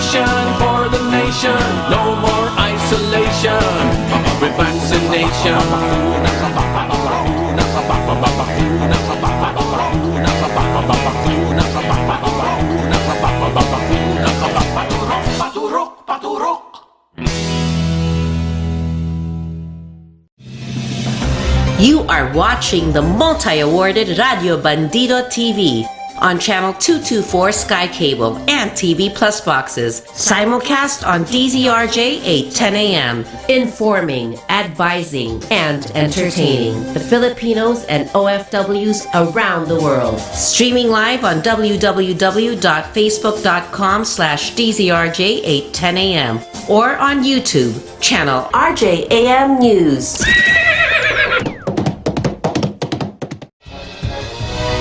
Vaccination for the nation, no more isolation. With vaccination. You are watching the multi-awarded Radio Bandido TV on Channel 224 Sky Cable and TV Plus boxes. Simulcast on DZRJ 8:10 a.m. Informing, advising, and entertaining the Filipinos and OFWs around the world. Streaming live on www.facebook.com/DZRJ 8:10 a.m. or on YouTube, channel RJAM News.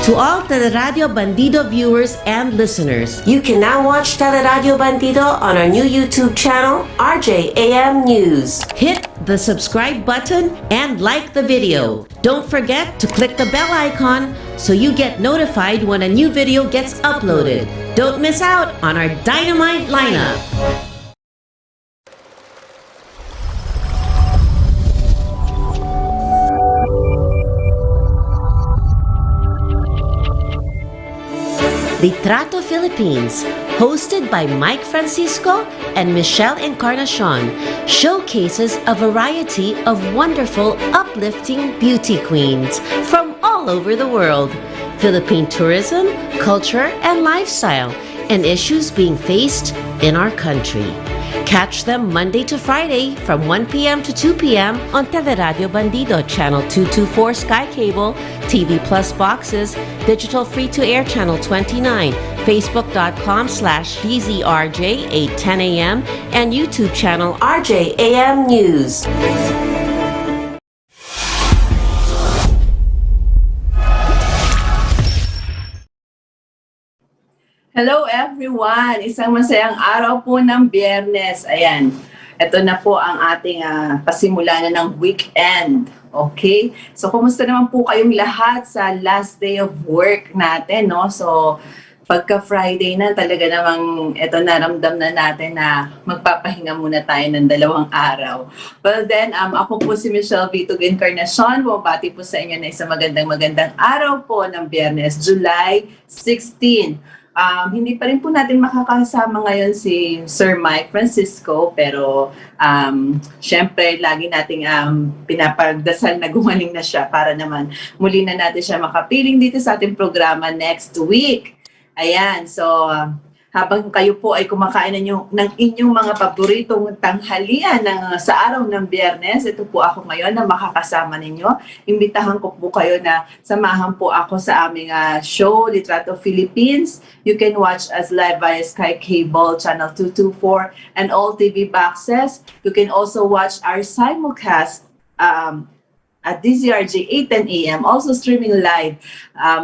To all Teleradio Bandido viewers and listeners, you can now watch Teleradio Bandido on our new YouTube channel, RJAM News. Hit the subscribe button and like the video. Don't forget to click the bell icon so you get notified when a new video gets uploaded. Don't miss out on our dynamite lineup. Litrato Philippines, hosted by Mike Francisco and Michelle Encarnacion, showcases a variety of wonderful, uplifting beauty queens from all over the world, Philippine tourism, culture, and lifestyle, and issues being faced in our country. Catch them Monday to Friday from 1 p.m. to 2 p.m. on Teleradio Bandido, Channel 224 Sky Cable, TV Plus boxes, digital free-to-air Channel 29, Facebook.com/DZRJ 8:10 a.m. and YouTube channel RJAM News. Hello everyone! Isang masayang araw po ng Biyernes. Ayan, ito na po ang ating pasimula na ng weekend. Okay? So, kumusta naman po kayong lahat sa last day of work natin, no? So, pagka Friday na, talaga namang ito naramdam na natin na magpapahinga muna tayo ng 2 araw. Well then, ako po si Michelle Encarnacion. Bumabati po sa inyo na isang magandang araw po ng Biyernes, July 16. Hindi pa rin po natin makakasama ngayon si Sir Mike Francisco, pero syempre lagi nating pinapagdasal na gumaling na siya para naman muli na natin siya makapiling dito sa ating programa next week. Ayan, so habang kayo po ay kumakain ng inyong mga paboritong tanghalian sa araw ng Biyernes, ito po ako ngayon na makakasama ninyo. Imbitahan ko po kayo na samahan po ako sa aming show, Litrato Philippines. You can watch us live via Sky Cable, Channel 224, and all TV boxes. You can also watch our simulcast at DZRJ 8:10 a.m. Also streaming live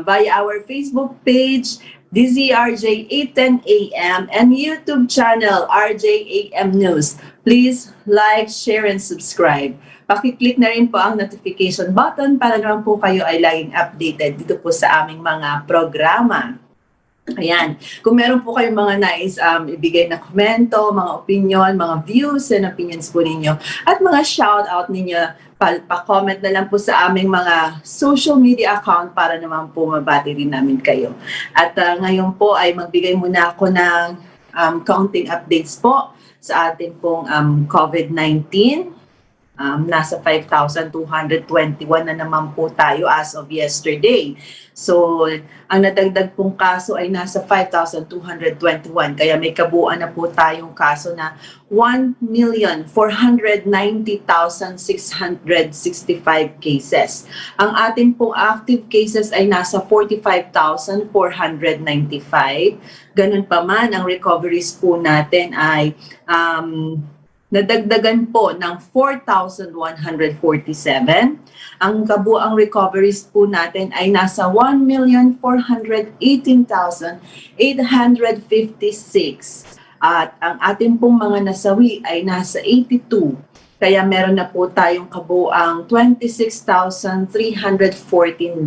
via our Facebook page, DZRJ 8:10 a.m. and YouTube channel RJAM News. Please like, share, and subscribe. Pakiclick na rin po ang notification button para naman po kayo ay laging updated dito po sa aming mga programa. Ayan. Kung meron po kayong mga nais ibigay na komento, mga opinion, mga views and opinions po ninyo, at mga shoutout ninyo, pa-comment na lang po sa aming mga social media account para naman po mabati rin namin kayo. At ngayon po ay magbigay muna ako ng counting updates po sa ating pong COVID-19. Nasa 5,221 na naman po tayo as of yesterday. So, ang nadagdag pong kaso ay nasa 5,221. Kaya may kabuuan na po tayong kaso na 1,490,665 cases. Ang ating pong active cases ay nasa 45,495. Ganun pa man, ang recoveries po natin ay nadagdagan po ng 4,147. Ang kabuang recoveries po natin ay nasa 1,418,856. At ang ating pong mga nasawi ay nasa 82. Kaya meron na po tayong kabuang 26,314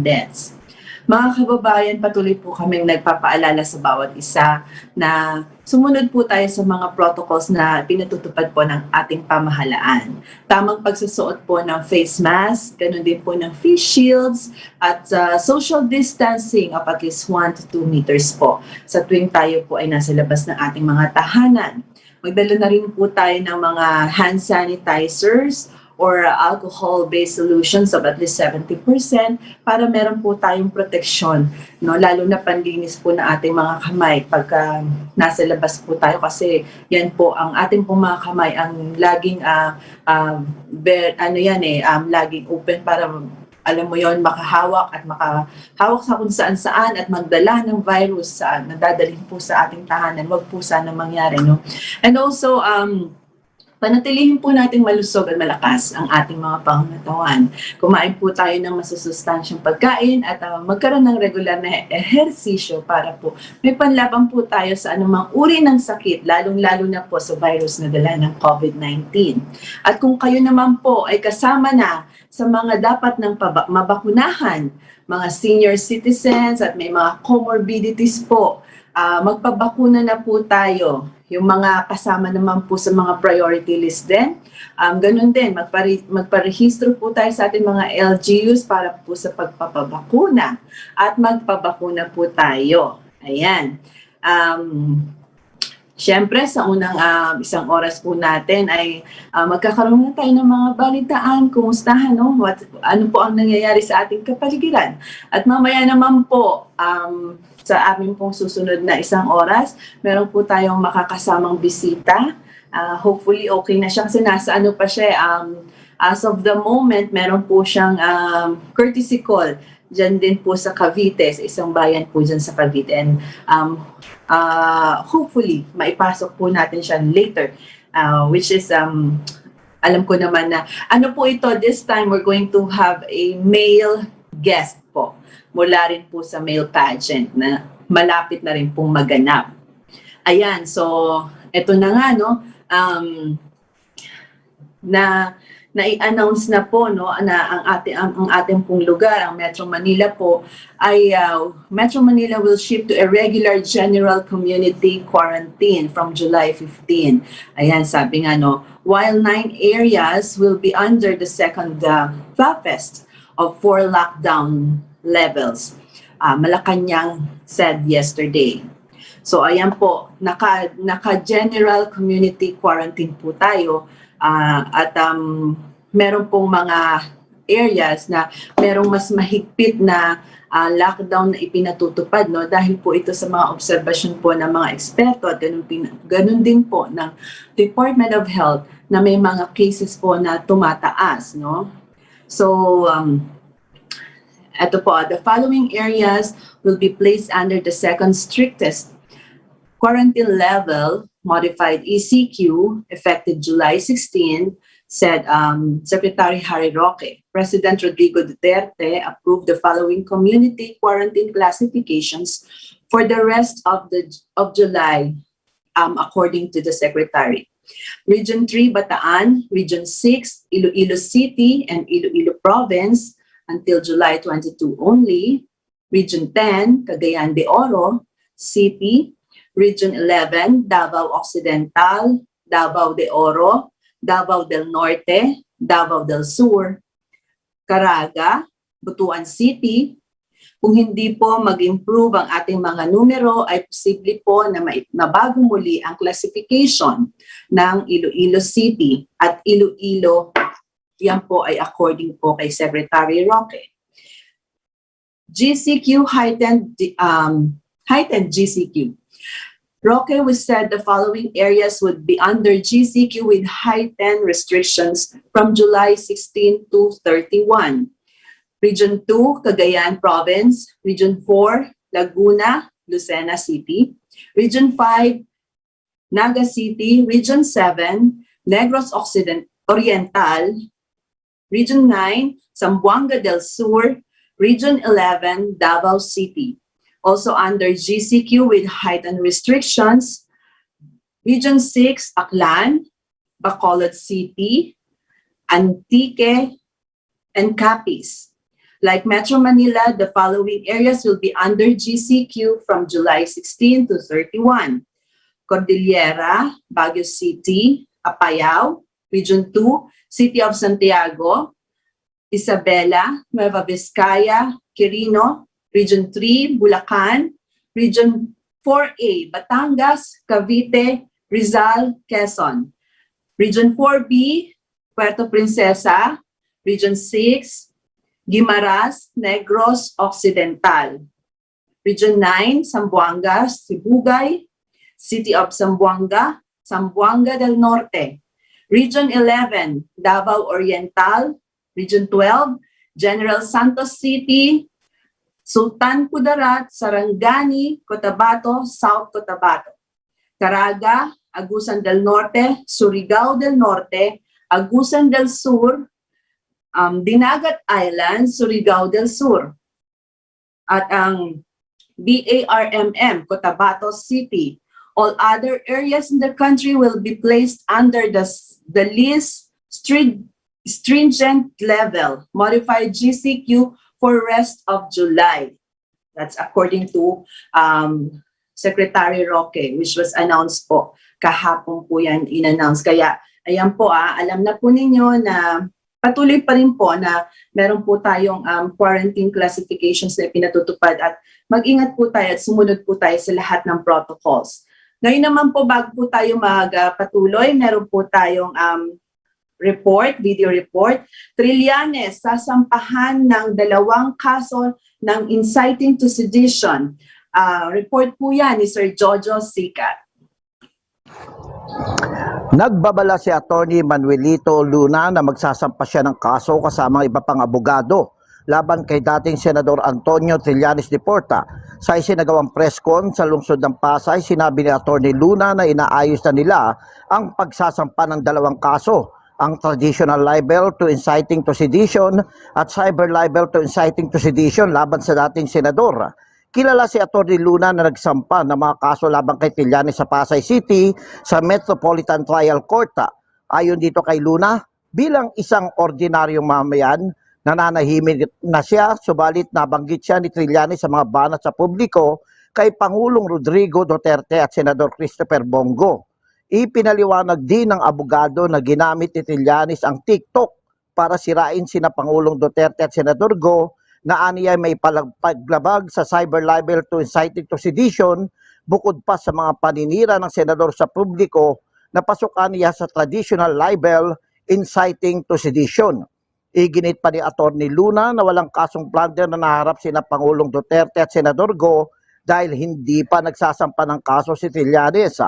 deaths. Mga kababayan, patuloy po kaming nagpapaalala sa bawat isa na sumunod po tayo sa mga protocols na pinatutupad po ng ating pamahalaan. Tamang pagsusuot po ng face mask, ganun din po ng face shields, at social distancing of at least 1 to 2 meters po sa tuwing tayo po ay nasa labas ng ating mga tahanan. Magdala na rin po tayo ng mga hand sanitizers or alcohol-based solutions of at least 70% para meron po tayong proteksyon, no? Lalo na panlinis po ng ating mga kamay pagka nasa labas po tayo kasi yan po ang ating po mga kamay ang laging laging open para alam mo yon, makahawak at makahawak sa kung saan-saan at magdala ng virus sa nadadalhin po sa ating tahanan. Wag po sana mangyari, no? And also, panatilihin po nating malusog at malakas ang ating mga pangangatawan. Kumain po tayo ng masusustansyang pagkain at magkaroon ng regular na ehersisyo para po may panlaban po tayo sa anumang uri ng sakit, lalong-lalo na po sa virus na dala ng COVID-19. At kung kayo naman po ay kasama na sa mga dapat ng mabakunahan, mga senior citizens at may mga comorbidities po, magpabakuna na po tayo. Yung mga kasama naman po sa mga priority list din, ganun din, magparehistro po tayo sa ating mga LGUs para po sa pagpapabakuna at magpabakuna po tayo. Ayan. Siyempre, sa unang isang oras po natin ay magkakaroon na tayo ng mga balitaan, kumustahan, no? Ano po ang nangyayari sa ating kapaligiran. At mamaya naman po, sa aming pong susunod na isang oras, meron po tayong makakasamang bisita. Hopefully, okay na siya kasi nasa ano pa siya. As of the moment, meron po siyang courtesy call dyan din po sa Cavite, sa isang bayan po dyan sa Cavite. And hopefully, maipasok po natin siya later, which is, alam ko naman na, ano po ito, this time we're going to have a male guest po, mula rin po sa male pageant na malapit na rin pong maganap. Ayan, so, eto na nga, no, na-i-announce na po, no, na ang ating pong lugar, ang Metro Manila po, ay Metro Manila will shift to a regular general community quarantine from July 15. Ayan, sabi nga, no, while 9 areas will be under the second phase of 4 lockdown levels. Malacanang said yesterday. So ayan po, naka-general community quarantine po tayo at meron pong mga areas na merong mas mahigpit na lockdown na ipinatutupad, no? Dahil po ito sa mga obserbasyon po ng mga eksperto at ganun din po ng Department of Health na may mga cases po na tumataas, no? So, ito po, the following areas will be placed under the second strictest quarantine level, modified ECQ, effective July 16, said Secretary Harry Roque. President Rodrigo Duterte approved the following community quarantine classifications for the rest of July, according to the Secretary. Region 3, Bataan. Region 6, Iloilo City and Iloilo Province, until July 22 only. Region 10, Cagayan de Oro City. Region 11, Davao Occidental, Davao de Oro, Davao del Norte, Davao del Sur, Caraga, Butuan City. Kung hindi po mag-improve ang ating mga numero, ay posible po na mabago muli ang classification ng Iloilo City at Iloilo. Yan po ay according po kay Secretary Roque. GCQ heightened GCQ. Roque said the following areas would be under GCQ with heightened restrictions from July 16 to 31. Region 2, Cagayan Province. Region 4, Laguna, Lucena City. Region 5, Naga City. Region 7, Negros Oriental. Region 9, Zamboanga del Sur. Region 11, Davao City. Also under GCQ with heightened restrictions, Region 6, Aklan, Bacolod City, Antique, and Capiz. Like Metro Manila, the following areas will be under GCQ from July 16 to 31. Cordillera, Baguio City, Apayao, Region 2, City of Santiago, Isabela, Nueva Vizcaya, Quirino, Region 3, Bulacan, Region 4A, Batangas, Cavite, Rizal, Quezon. Region 4B, Puerto Princesa. Region 6, Guimaras, Negros Occidental. Region 9, Zamboanga, Sibugay, City of Zamboanga, Zamboanga del Norte. Region 11, Davao Oriental. Region 12, General Santos City, Sultan Kudarat, Sarangani, Cotabato, South Cotabato. Caraga, Agusan del Norte, Surigao del Norte, Agusan del Sur, Dinagat Island, Surigao del Sur. At ang BARMM, Cotabato City. All other areas in the country will be placed under the least stringent level, modified GCQ for rest of July. That's according to Secretary Roque, which was announced po. Kahapon po yan in-announce. Kaya, ayan po alam na po ninyo na patuloy pa rin po na meron po tayong quarantine classifications na pinatutupad at mag-ingat po tayo at sumunod po tayo sa lahat ng protocols. Ngayon naman po, bago po tayo magpatuloy, meron po tayong video report. Trillanes, sasampahan ng 2 kaso ng inciting to sedition. Report po yan ni Sir Jojo Sicat. Nagbabala si Atty. Manuelito Luna na magsasampa siya ng kaso kasama iba pang abogado laban kay dating Senador Antonio Trillanes de Porta. Sa isinagawang press con sa lungsod ng Pasay, sinabi ni Atty. Luna na inaayos na nila ang pagsasampa ng 2 kaso, ang traditional libel to inciting to sedition at cyber libel to inciting to sedition laban sa dating senador. Kilala si Atty. Luna na nagsampa ng mga kaso laban kay Trillanes sa Pasay City sa Metropolitan Trial Court. Ayon dito kay Luna, bilang isang ordinaryong mamayan, nananahimik na siya, subalit nabanggit siya ni Trillanes sa mga banat sa publiko kay Pangulong Rodrigo Duterte at Senador Christopher Bongo. Ipinaliwanag din ng abogado na ginamit ni Trillanes ang TikTok para sirain sina Pangulong Duterte at Senador Go na aniya may paglabag sa cyber libel to inciting to sedition bukod pa sa mga paninira ng senador sa publiko na pasukan niya sa traditional libel inciting to sedition. Iginit pa ni Atty. Luna na walang kasong plunder na naharap sina Pangulong Duterte at Senador Go dahil hindi pa nagsasampa ng kaso si Trillanes.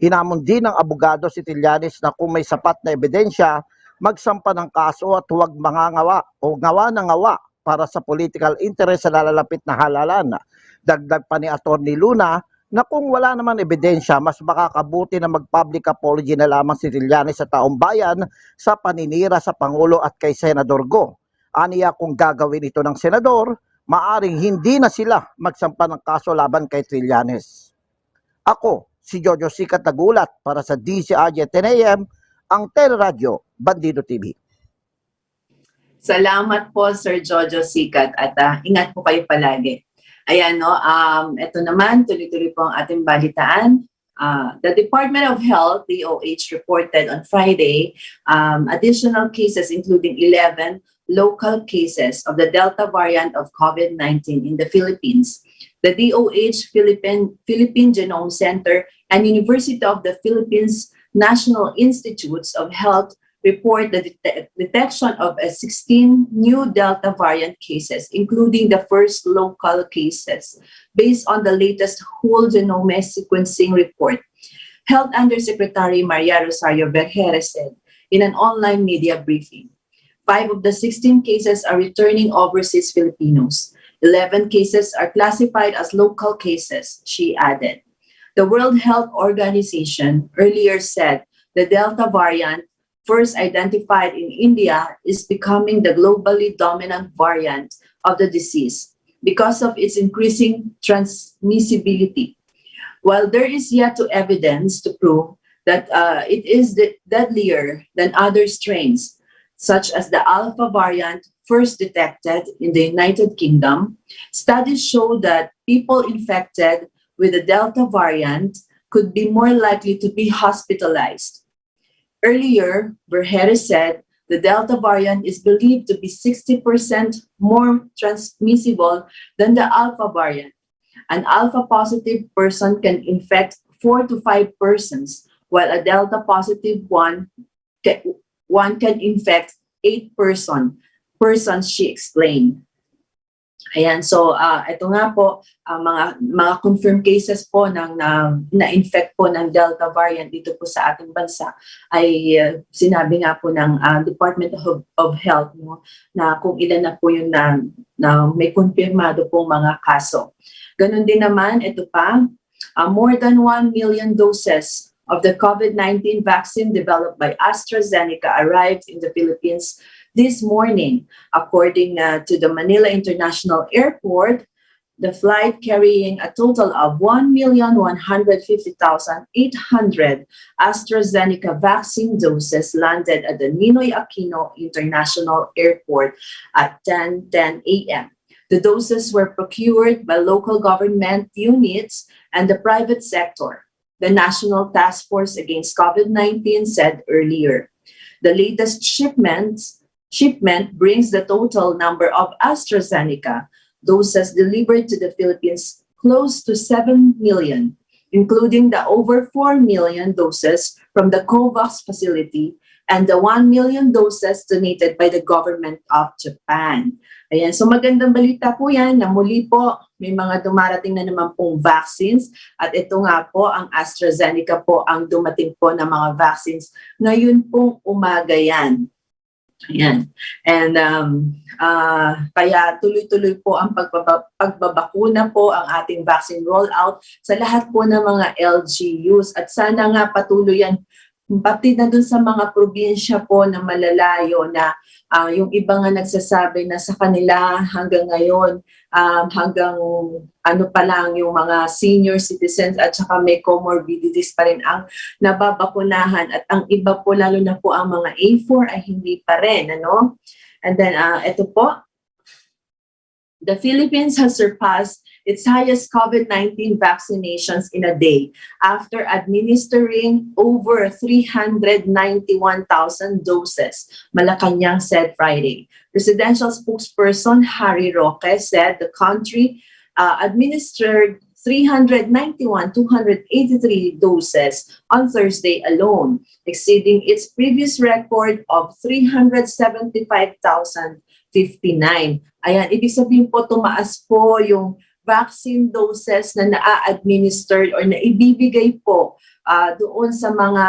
Hinamon din ng abogado si Trillanes na kung may sapat na ebidensya, magsampa ng kaso at huwag mangangawa o ngawa ng ngawa para sa political interest sa nalalapit na halalan. Dagdag pa ni Atty. Luna na kung wala naman ebidensya, mas makakabuti na mag-public apology na lamang si Trillanes sa taong bayan sa paninira sa Pangulo at kay Senador Go. Aniya kung gagawin ito ng senador, maaring hindi na sila magsampa ng kaso laban kay Trillanes. Ako, si Jojo Sicat nagulat para sa DCRJ 10 AM, ang Teleradyo Bandido TV. Salamat po, Sir Jojo Sicat, at ingat po kayo palagi. Ayan, no, ito naman, tuloy-tuloy po ang ating balitaan. The Department of Health, DOH, reported on Friday additional cases, including 11 local cases of the Delta variant of COVID-19 in the Philippines. The DOH Philippine Genome Center and University of the Philippines National Institutes of Health report the detection of 16 new Delta variant cases, including the first local cases, based on the latest whole genome sequencing report. Health Undersecretary Maria Rosario Berjere said in an online media briefing, 5 of the 16 cases are returning overseas Filipinos. 11 cases are classified as local cases, she added. The World Health Organization earlier said the Delta variant, first identified in India, is becoming the globally dominant variant of the disease because of its increasing transmissibility. While there is yet to evidence to prove that it is deadlier than other strains, such as the Alpha variant first detected in the United Kingdom, studies show that people infected with the Delta variant could be more likely to be hospitalized. Earlier, Berhere said the Delta variant is believed to be 60% more transmissible than the Alpha variant. An Alpha positive person can infect 4 to 5 persons, while a Delta positive one can infect 8 persons, she explained. Ayan, so ito nga po, mga confirmed cases po ng na-infect po ng Delta variant dito po sa ating bansa ay sinabi nga po ng Department of Health, no, na kung ilan na po yung na may kumpirmado pong mga kaso. Ganon din naman, ito pa, more than 1 million doses of the COVID-19 vaccine developed by AstraZeneca arrived in the Philippines this morning. According to the Manila International Airport, the flight carrying a total of 1,150,800 AstraZeneca vaccine doses landed at the Ninoy Aquino International Airport at 10:10 a.m. The doses were procured by local government units and the private sector, the National Task Force Against COVID-19 said earlier. The latest shipment brings the total number of AstraZeneca doses delivered to the Philippines close to 7 million, including the over 4 million doses from the COVAX facility and the 1 million doses donated by the government of Japan. Ayan, so magandang balita po yan na muli po may mga dumarating na naman pong vaccines at ito nga po ang AstraZeneca po ang dumating po na mga vaccines ngayon pong umaga yan. Ayan. And kaya tuloy-tuloy po ang pagbabakuna po ang ating vaccine rollout sa lahat po ng mga LGUs. At sana nga patuloy yan, pati na dun sa mga probinsya po na malalayo na yung iba nga nagsasabi na sa kanila hanggang ngayon, hanggang ano pa lang yung mga senior citizens at saka may comorbidities pa rin ang nababakunahan at ang iba po lalo na po ang mga A4 ay hindi pa rin, ano? And then ito po, the Philippines has surpassed its highest COVID-19 vaccinations in a day after administering over 391,000 doses, Malacanang said Friday. Presidential spokesperson Harry Roque said the country administered 391,283 doses on Thursday alone, exceeding its previous record of 375,059. Ayan, ibig sabihin po tumaas po yung vaccine doses na na-administered or naibibigay po doon sa mga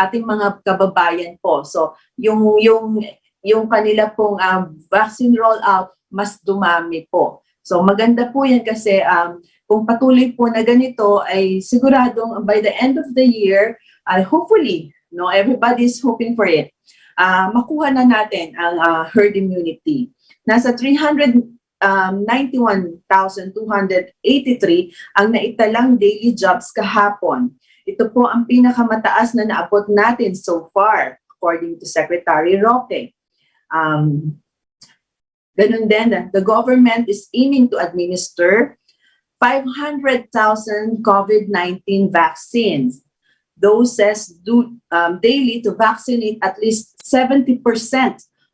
ating mga kababayan po. So, yung kanila pong vaccine rollout mas dumami po. So, maganda po yan kasi kung patuloy po na ganito ay siguradong by the end of the year, hopefully, no, everybody's hoping for it, makuha na natin ang herd immunity. Nasa 391,283 ang naitalang daily jobs kahapon. Ito po ang pinakamataas na naabot natin so far, according to Secretary Roque. Ganun din, the government is aiming to administer 500,000 COVID-19 vaccines doses daily to vaccinate at least 70%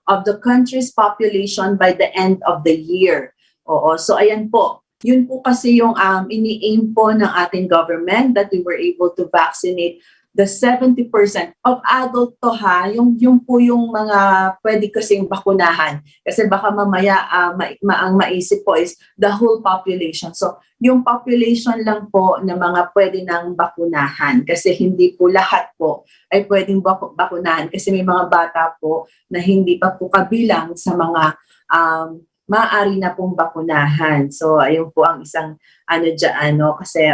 of the country's population by the end of the year. Oo, so ayan po. Yun po kasi yung ini-aim po ng ating government that we were able to vaccinate the 70% of adult to ha, yung po yung mga pwede kasing bakunahan. Kasi baka mamaya ang maisip po is the whole population. So yung population lang po na mga pwede nang bakunahan. Kasi hindi po lahat po ay pwedeng bakunahan. Kasi may mga bata po na hindi pa po kabilang sa mga maaari na pong bakunahan. So ayun po ang isang dyan, no? Kasi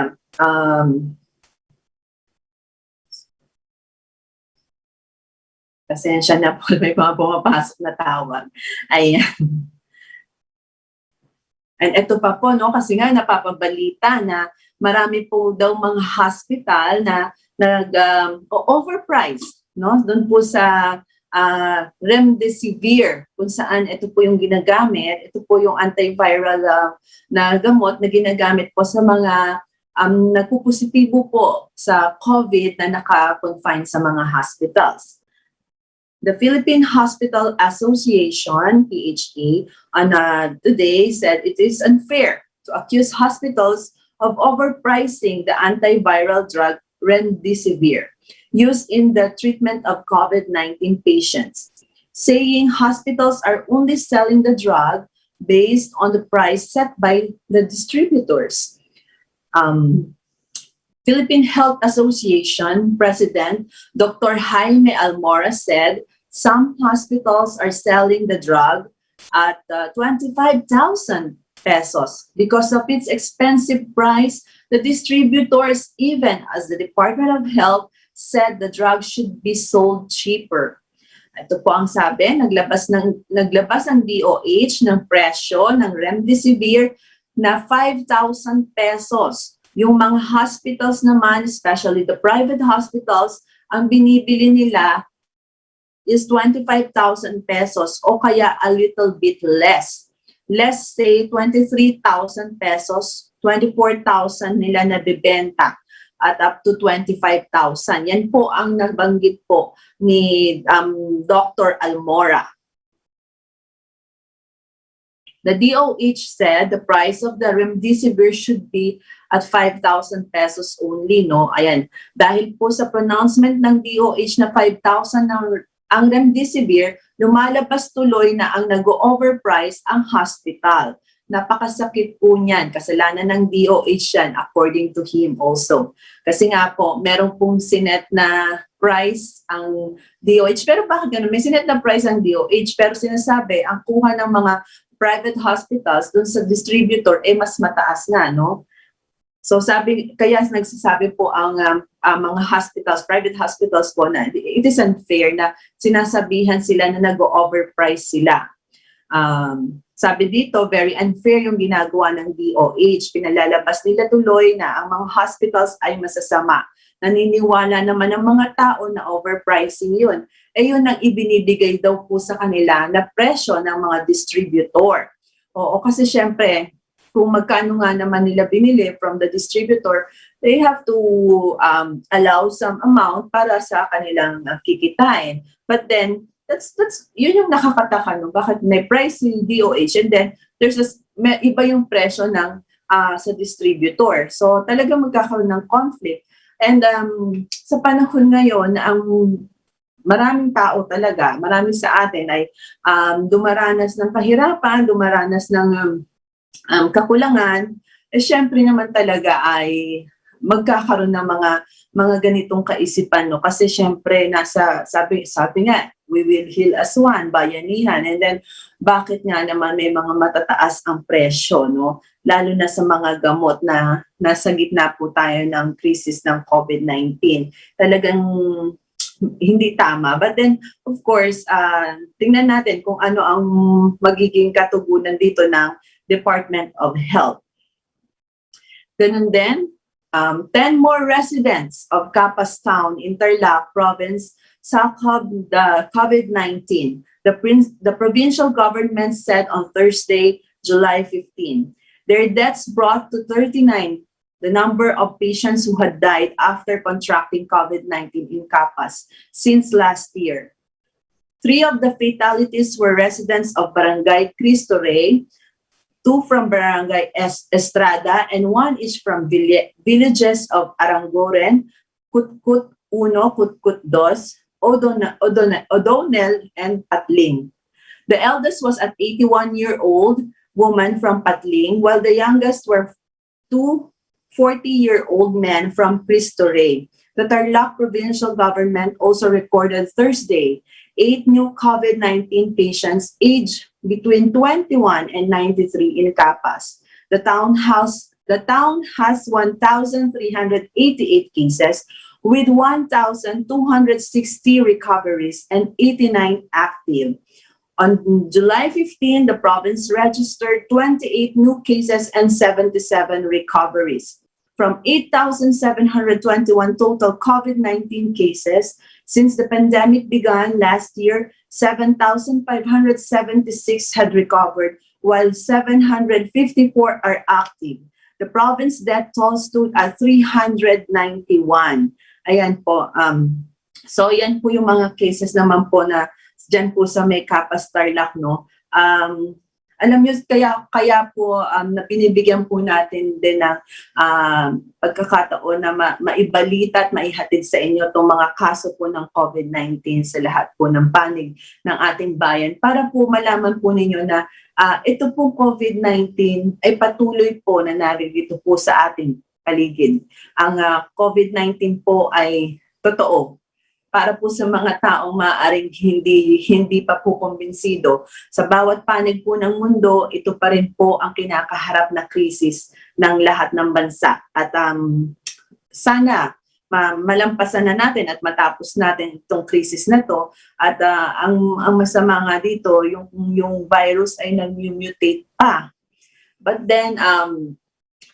pasensya na po, may mga pumapasok na tawag. Ayan. And ito pa po, no, kasi nga napapabalita na marami po daw mga hospital na nag-overpriced, no, doon po sa remdesivir, kung saan ito po yung ginagamit. Ito po yung antiviral na gamot na ginagamit po sa mga nagpupositibo po sa COVID na naka-confine sa mga hospitals. The Philippine Hospital Association, PHA, on today said it is unfair to accuse hospitals of overpricing the antiviral drug remdesivir used in the treatment of COVID-19 patients, saying hospitals are only selling the drug based on the price set by the distributors. Philippine Health Association President Dr. Jaime Almora said some hospitals are selling the drug at 25,000 pesos. Because of its expensive price, the distributors, even as the Department of Health, said the drug should be sold cheaper. Ito po ang sabi, naglabas ang DOH ng presyo ng remdesivir na 5,000 pesos. Yung mga hospitals naman, especially the private hospitals, ang binibili nila is 25,000 pesos o kaya a little bit less. Let's say 23,000 pesos, 24,000 nila nabibenta at up to 25,000. Yan po ang nabanggit po ni Dr. Almora. The DOH said the price of the remdesivir should be at 5,000 pesos only, no? Ayan, dahil po sa pronouncement ng DOH na 5,000 ang remdesivir, lumalabas tuloy na ang nag-overprice ang hospital. Napakasakit po niyan. Kasalanan ng DOH yan, according to him also. Kasi nga po, meron pong sinet na price ang DOH. Pero bakit ganun? May sinet na price ang DOH, pero sinasabi, ang kuha ng mga private hospitals dun sa distributor mas mataas nga, no? So kaya nagsasabi po ang mga hospitals, private hospitals po na it is unfair na sinasabihan sila na nag-overprice sila. Sabi dito, very unfair yung ginagawa ng DOH. Pinalalabas nila tuloy na ang mga hospitals ay masasama. Naniniwala naman ang mga tao na overpricing yun. Yun ang ibinibigay daw po sa kanila na presyo ng mga distributor. Oo, kasi syempre, kung magkano nga naman nila binili from the distributor, they have to allow some amount para sa kanilang kikitain. But then, yun yung nakakataka, no? Bakit may price yung DOH and then there's iba yung presyo ng sa distributor. So talagang magkakaroon ng conflict. And sa panahon ngayon, ang maraming tao talaga, marami sa atin ay dumaranas ng kahirapan, dumaranas ng kakulangan, syempre naman talaga ay magkakaroon ng mga ganitong kaisipan, no? Kasi syempre sabi nga, we will heal as one, bayanihan. And then bakit nga naman may mga matataas ang presyo, no? Lalo na sa mga gamot na nasa gitna po tayo ng krisis ng COVID-19. Talagang hindi tama. But then, of course, tingnan natin kung ano ang magiging katugunan dito ng Department of Health. Ganun din, 10 more residents of Capas Town, Interlac Province, succumbed the COVID-19. The provincial government said on Thursday, July 15. Their deaths brought to 39 the number of patients who had died after contracting COVID-19 in Capas since last year. 3 of the fatalities were residents of Barangay Cristo Rey, 2 from Barangay Estrada, and 1 is from villages of Arangoren, Kutkut 1, Kutkut 2, O'Donnell, and Patling. The eldest was an 81-year-old woman from Patling, while the youngest were 2 40-year-old men from Cristo Rey. The Tarlac provincial government also recorded Thursday 8 new COVID-19 patients aged between 21 and 93 in Capas. The town has 1,388 cases with 1,260 recoveries and 89 active. On July 15, the province registered 28 new cases and 77 recoveries. from 8,721 total COVID-19 cases since the pandemic began last year. 7,576 had recovered, while 754 are active. The province death toll stood at 391. Ayan po. So yan po yung mga cases naman po na dyan po sa may Kapas Tarlac, no? Alam niyo, kaya po na binibigyan po natin din ng pagkakataon na maibalita at maihatid sa inyo itong mga kaso po ng COVID-19 sa lahat po ng panig ng ating bayan para po malaman po ninyo na ito po COVID-19 ay patuloy po na narito po sa ating paligid. Ang COVID-19 po ay totoo. Para po sa mga taong maaaring hindi pa po kumbinsido, sa bawat panig po ng mundo, ito pa rin po ang kinakaharap na krisis ng lahat ng bansa. At sana malampasan na natin at matapos natin itong krisis na to. At ang masama nga dito, yung virus ay nag-mutate pa. But then,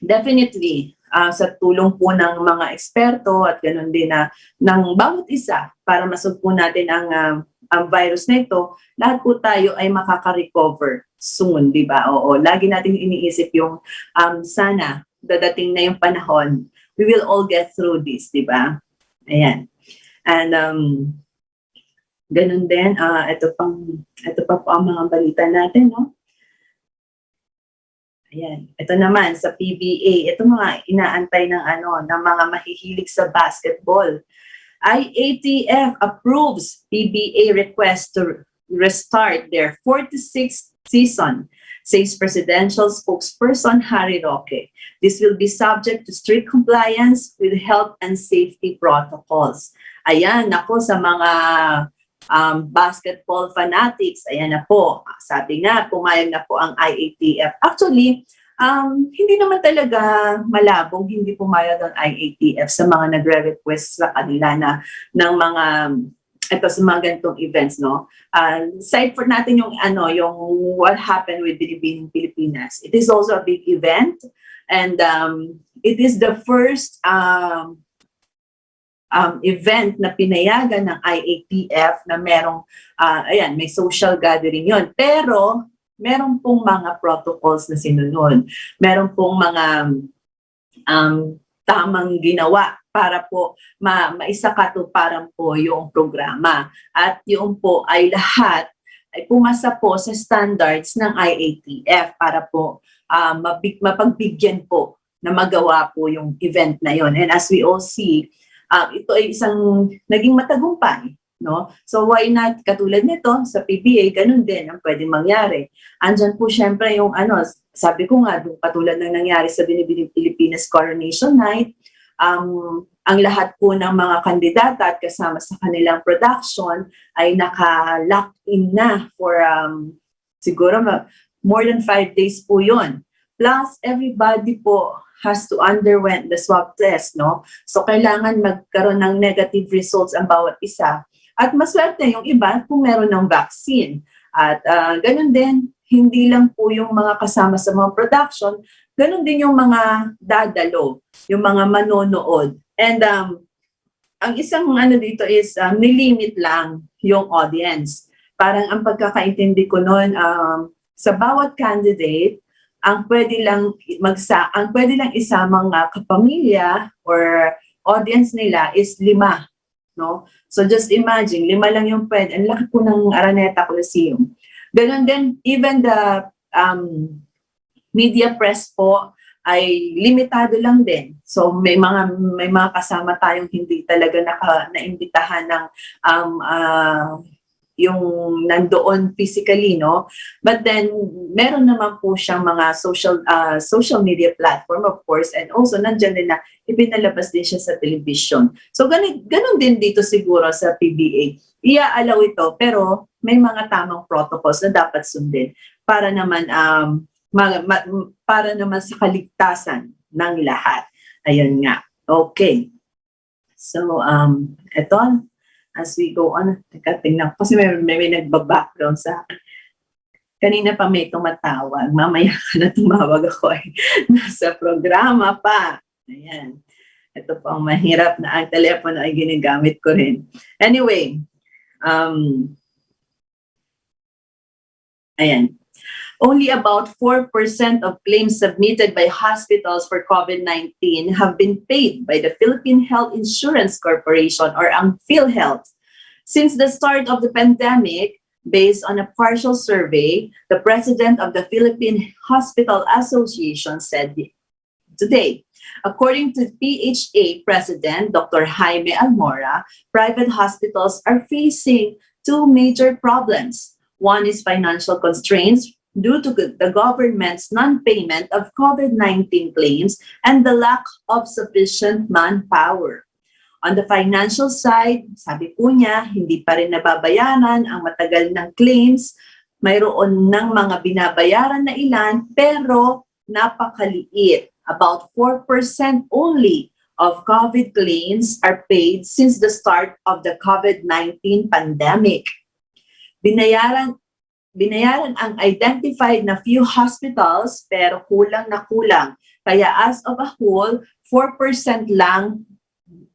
definitely, sa tulong po ng mga eksperto at ganoon din ng bawat isa para masugpo natin ang virus na ito, lahat po tayo ay makaka-recover soon, di ba? Oo, lagi natin iniisip yung sana dadating na yung panahon, we will all get through this, di ba? Ayan. And ganun din, ito pa po ang mga balita natin, no? Ayan. Ito naman sa PBA, ito mga inaantay ng ng mga mahihilig sa basketball. IATF approves PBA request to restart their 46th season, says presidential spokesperson Harry Roque. This will be subject to strict compliance with health and safety protocols. Ayan, ako sa mga basketball fanatics, ayan na po. Sabi nga, pumayag na po ang IATF. Actually, hindi naman talaga malabong hindi pumayag ang IATF sa mga nagre-request sa kanila ng mga sa mga ganitong events, no? Side for natin yung yung what happened with Binibining Pilipinas. It is also a big event and it is the first event na pinayagan ng IATF na merong, may social gathering yon. Pero, meron pong mga protocols na sinunod. Meron pong mga tamang ginawa para po maisakatuparan po yung programa. At yung po ay lahat ay pumasa po sa standards ng IATF para po mapagbigyan po na magawa po yung event na yon. And as we all see, ito ay isang naging matagumpay, no? So why not, katulad nito sa PBA, ganun din ang pwedeng mangyari. Andyan po syempre yung sabi ko nga, katulad ng nangyari sa Binibining Pilipinas Coronation Night, ang lahat po ng mga kandidata at kasama sa kanilang production ay naka-lock in na for siguro more than 5 days po yun. Plus, everybody po has to underwent the swab test, no? So, kailangan magkaroon ng negative results ang bawat isa. At maswerte yung iba kung meron ng vaccine. At ganun din, hindi lang po yung mga kasama sa mga production, ganun din yung mga dadalo, yung mga manonood. And ang isang dito is nilimit lang yung audience. Parang ang pagkakaintindi ko noon, sa bawat candidate, ang pwede lang isamang kapamilya or audience nila is 5, no? So just imagine, 5 lang yung pwede. Ang laki po ng Araneta Coliseum. Ganon din, even the media press po ay limitado lang din. So may mga kasama tayong hindi talaga naimbitahan ng yung nandoon physically, no? But then, meron naman po siyang mga social media platform, of course, and also nandyan din na ipinalabas din siya sa television. So, ganun din dito siguro sa PBA. Iaalaw ito, pero may mga tamang protocols na dapat sundin para naman, para naman sa kaligtasan ng lahat. Ayun nga. Okay. So, eto, as we go on, tingnan kasi may nagba-background sa akin. Kanina pa may tumatawag, mamaya ka na tumawag ako nasa programa pa. Ayan. Ito po ang mahirap na ang telepono ay ginagamit ko rin. Anyway, ayan. Only about 4% of claims submitted by hospitals for COVID-19 have been paid by the Philippine Health Insurance Corporation or ang PhilHealth. Since the start of the pandemic, based on a partial survey, the president of the Philippine Hospital Association said today, according to PHA President Dr. Jaime Almora, private hospitals are facing two major problems. One is financial constraints due to the government's non-payment of COVID-19 claims and the lack of sufficient manpower. On the financial side, sabi po niya, hindi pa rin nababayaran ang matagal ng claims. Mayroon ng mga binabayaran na ilan pero napakaliit. About 4% only of COVID claims are paid since the start of the COVID-19 pandemic. Binayaran ang identified na few hospitals pero kulang na kulang. Kaya as of a whole, 4% lang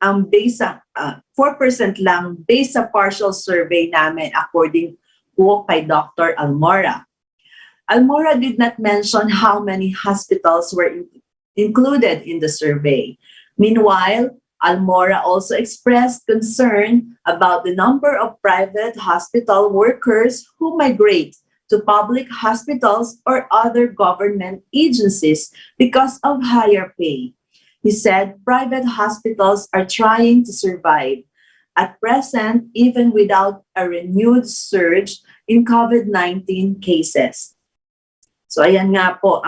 ang base sa 4% lang based sa partial survey namin according po kay Dr. Almora. Almora did not mention how many hospitals were included in the survey. Meanwhile, Almora also expressed concern about the number of private hospital workers who migrate to public hospitals or other government agencies because of higher pay. He said private hospitals are trying to survive. At present, even without a renewed surge in COVID-19 cases. So ayan nga po,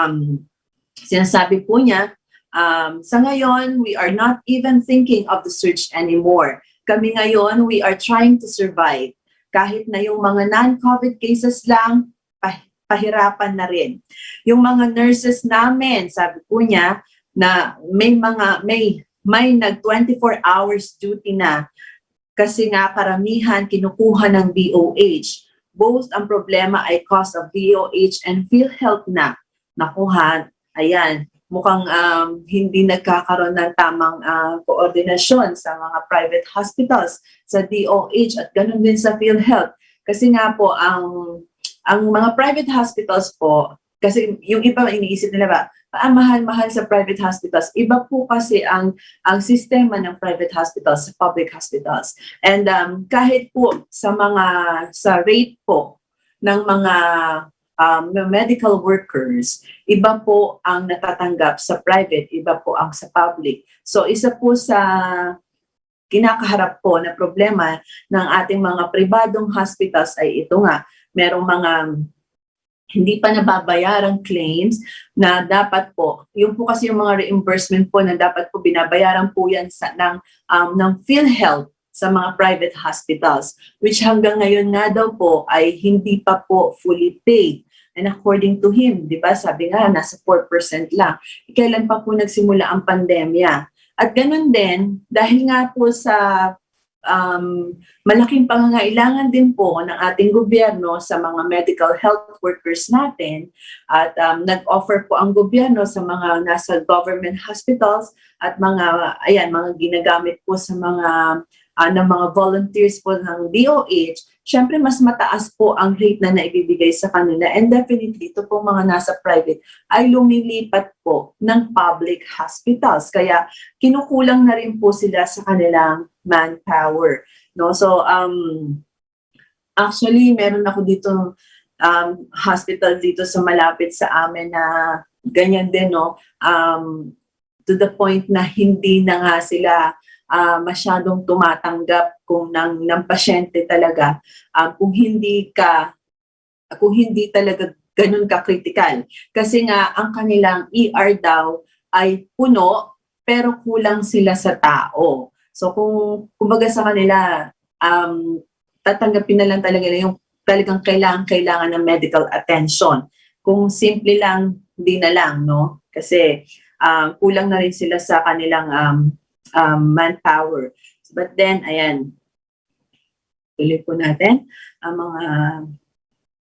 sinasabi po niya, sa ngayon, we are not even thinking of the surge anymore. Kami ngayon, we are trying to survive. Kahit na yung mga non-COVID cases lang, pahirapan na rin. Yung mga nurses namin, sabi po niya, na may nag 24 hours duty na kasi nga karamihan kinukuha ng DOH. Both ang problema ay cause of DOH and PhilHealth na. Nakuha, ayan, mukhang hindi nagkakaroon ng tamang koordinasyon sa mga private hospitals, sa DOH at ganun din sa PhilHealth. Kasi nga po, ang mga private hospitals po, kasi yung iba iniisip nila ba, mahal-mahal sa private hospitals. Iba po kasi ang sistema ng private hospitals sa public hospitals. And kahit po sa rate po ng mga medical workers, iba po ang natatanggap sa private, iba po ang sa public. So isa po sa kinakaharap po na problema ng ating mga pribadong hospitals ay ito nga, merong mga hindi pa nababayarang claims na dapat po, yung po kasi yung mga reimbursement po na dapat po binabayaran po yan ng PhilHealth sa mga private hospitals, which hanggang ngayon nga daw po ay hindi pa po fully paid. And according to him, di ba, sabi nga, nasa 4% lang. Kailan pa po nagsimula ang pandemya? At ganun din, dahil nga po sa malaking pangangailangan din po ng ating gobyerno sa mga medical health workers natin at nag-offer po ang gobyerno sa mga nasa government hospitals at mga ginagamit po sa mga ng mga volunteers po ng DOH, syempre mas mataas po ang rate na naibibigay sa kanila and definitely ito po mga nasa private ay lumilipat po ng public hospitals. Kaya kinukulang na rin po sila sa kanilang manpower. No? So, actually, meron ako dito hospital dito sa malapit sa amin na ganyan din, no? To the point na hindi na nga sila masyadong tumatanggap ng pasyente talaga kung hindi talaga ganun ka-critical. Kasi nga, ang kanilang ER daw ay puno, pero kulang sila sa tao. So kumbaga sa kanila, tatanggapin na lang talaga yung talagang kailangan ng medical attention. Kung simple lang, hindi na lang, no? Kasi kulang na rin sila sa kanilang manpower. But then, ayan, tuloy po natin ang mga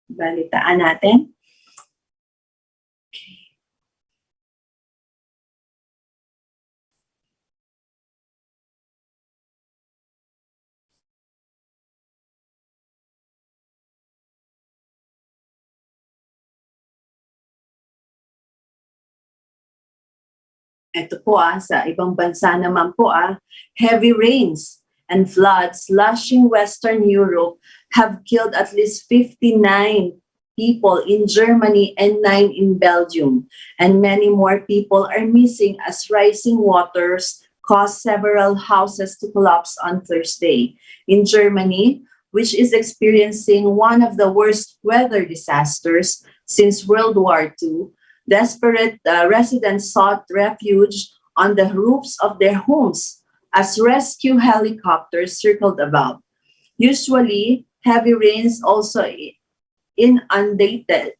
balitaan natin. Ito po sa ibang bansa naman po heavy rains and floods lashing Western Europe have killed at least 59 people in Germany and 9 in Belgium. And many more people are missing as rising waters caused several houses to collapse on Thursday. In Germany, which is experiencing one of the worst weather disasters since World War II, desperate residents sought refuge on the roofs of their homes as rescue helicopters circled above. Usually, heavy rains also inundated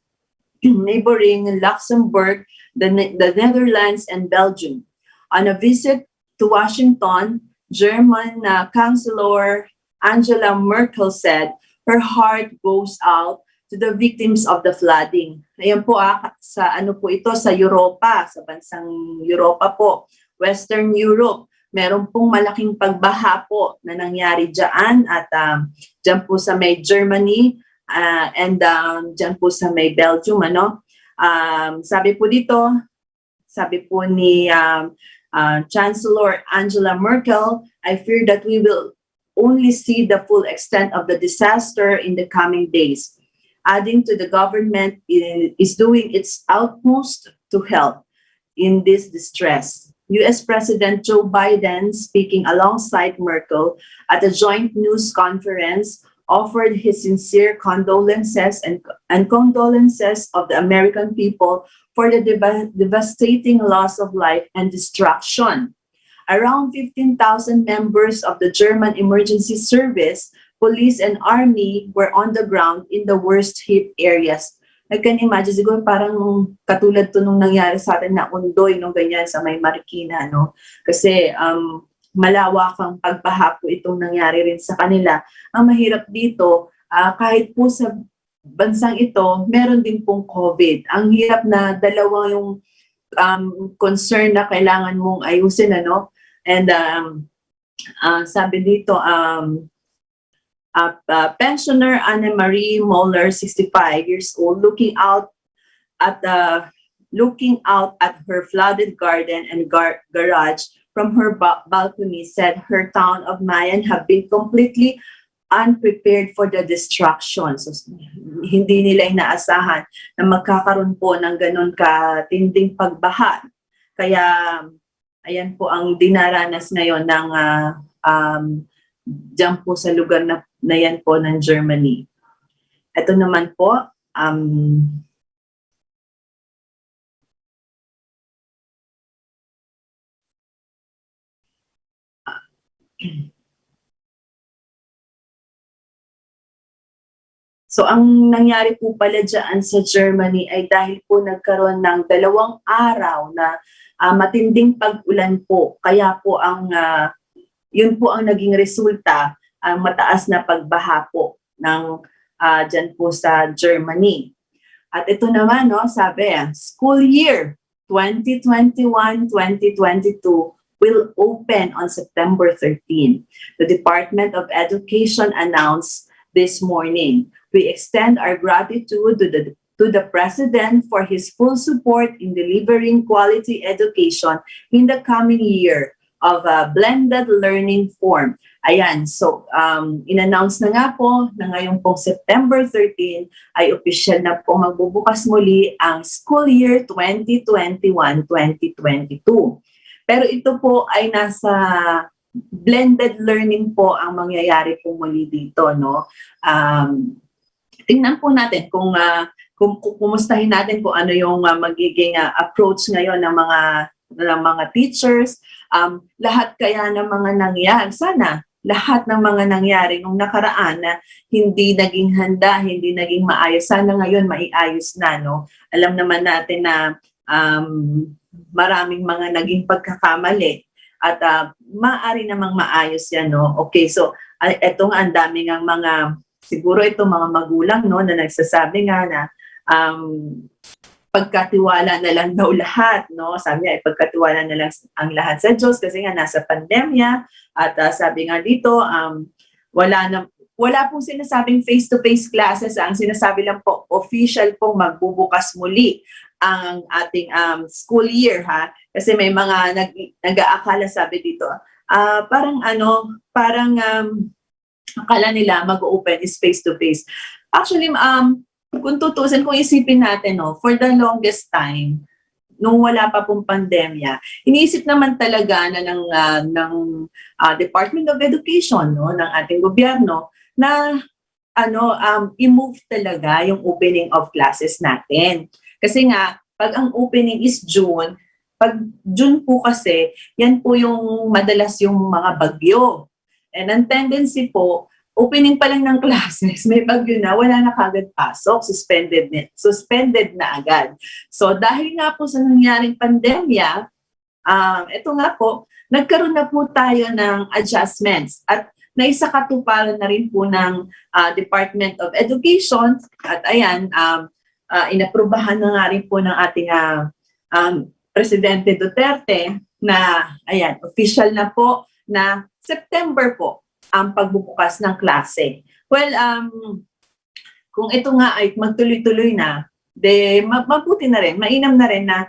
neighboring Luxembourg, the Netherlands, and Belgium. On a visit to Washington, German Chancellor Angela Merkel said her heart goes out to the victims of the flooding. Ayan po sa ito sa Europa, sa bansang Europa po, Western Europe. Meron pong malaking pagbaha po na nangyari diyan at diyan po sa may Germany and diyan po sa may Belgium sabi po dito, sabi po ni Chancellor Angela Merkel, I fear that we will only see the full extent of the disaster in the coming days. Adding to the government is doing its utmost to help in this distress. U.S. President Joe Biden, speaking alongside Merkel at a joint news conference, offered his sincere condolences and condolences of the American people for the devastating loss of life and destruction. Around 15,000 members of the German Emergency Service, police and army were on the ground in the worst hit areas. I can imagine, siguro parang katulad to nung nangyari sa atin na Undoy, ganyan sa may Marikina, Kasi malawak ang pagbaha po itong nangyari rin sa kanila. Ang mahirap dito, kahit po sa bansang ito, meron din pong COVID. Ang hirap na dalawa yung concern na kailangan mong ayusin, And sabi dito, pensioner Anne-Marie Moller, 65 years old, looking out at her flooded garden and garage from her balcony, said her town of Mayan have been completely unprepared for the destruction. So, hindi nila inaasahan na magkakaroon po ng ganun katinding pagbaha. Kaya, ayan po ang dinaranas ngayon ng diyan po sa lugar na yan po ng Germany. Ito naman po, so ang nangyari po pala dyan sa Germany ay dahil po nagkaroon ng 2 araw na matinding pag-ulan po. Kaya po yun po ang naging resulta, ang mataas na pagbaha po ng dyan po sa Germany. At ito naman, sabi, school year 2021-2022 will open on September 13. The Department of Education announced this morning. We extend our gratitude to the President for his full support in delivering quality education in the coming year of a blended learning form. Ayan, so in-announce na nga po na ngayong pong September 13 ay official na po magbubukas muli ang school year 2021-2022. Pero ito po ay nasa blended learning po ang mangyayari po muli dito, tingnan po natin kung kumustahin natin kung ano yung magiging approach ngayon ng mga teachers. Lahat kaya ng mga nangyari, sana lahat ng mga nangyari nung nakaraan na hindi naging handa, hindi naging maayos, sana ngayon maiayos na, Alam naman natin na maraming mga naging pagkakamali at maaari namang maayos yan, Okay, so eto nga, ang dami ng mga, siguro itong mga magulang, na nagsasabi nga na pagkatiwala na lang daw lahat, Sabi niya, pagkatiwala na lang ang lahat sa Diyos kasi nga nasa pandemya at sabi nga dito, wala pong sinasabing face-to-face classes, ang sinasabi lang po, official pong magbubukas muli ang ating school year, ha? Kasi may mga nag-aakala, sabi dito, parang akala nila mag-open is face-to-face. Actually, kung tutusin, kung isipin natin, no, for the longest time, nung wala pa pong pandemya, iniisip naman talaga na ng Department of Education, no, ng ating gobyerno, na i-move talaga yung opening of classes natin. Kasi nga, pag ang opening is June, pag June po kasi, yan po yung madalas yung mga bagyo. And ang tendency po, opening pa lang ng classes, may bagyo na, wala na kagad pasok, suspended na agad. So dahil nga po sa nangyaring pandemya, ito nga po, nagkaroon na po tayo ng adjustments at naisakatuparan na rin po ng Department of Education at ayan, inaprubahan na nga rin po ng ating Presidente Duterte na ayan, official na po na September po ang pagbubukas ng klase. Well, kung ito nga ay magtuloy-tuloy na, mabuti na rin, mainam na rin na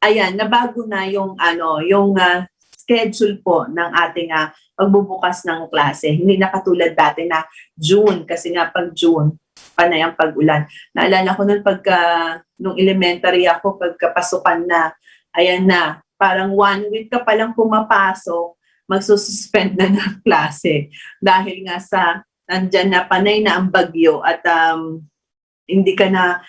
ayan, nabago na yung schedule po ng ating pagbubukas ng klase. Hindi na katulad dati na June, kasi nga pag June, panay ang pag-ulan. Naalala ko nun nung elementary ako, pagkapasukan na, ayan na, parang 1 week ka palang pumapasok, magsususpend na ng klase. Dahil nga nandyan na panay na ang bagyo at hindi ka na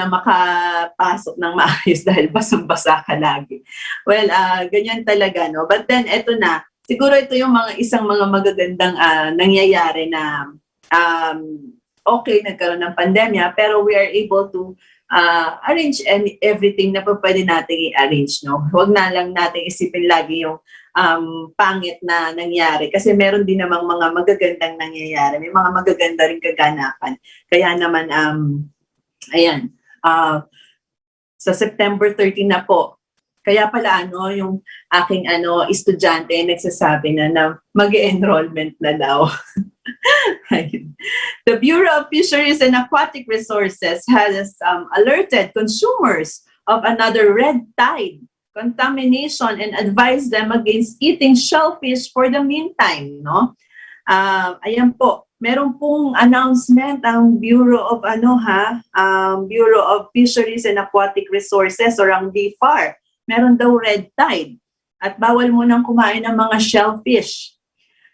makapasok ng maayos dahil basang-basa ka lagi. Well, ganyan talaga, no? But then, eto na. Siguro ito yung isang mga magagandang nangyayari na okay, nagkaroon ng pandemya, pero we are able to arrange everything na pwede natin i-arrange, no? Huwag na lang natin isipin lagi yung pangit na nangyari. Kasi meron din namang mga magagandang nangyayari. May mga magaganda rin kaganapan. Kaya naman, ayan, sa September 13 na po, kaya pala yung aking estudyante nagsasabi na mag-enrollment na daw. The Bureau of Fisheries and Aquatic Resources has alerted consumers of another red tide contamination and advised them against eating shellfish for the meantime, no? Ayan po, meron pong announcement ang Bureau of Bureau of Fisheries and Aquatic Resources or ang BFAR. Meron daw red tide at bawal mo nang kumain ng mga shellfish.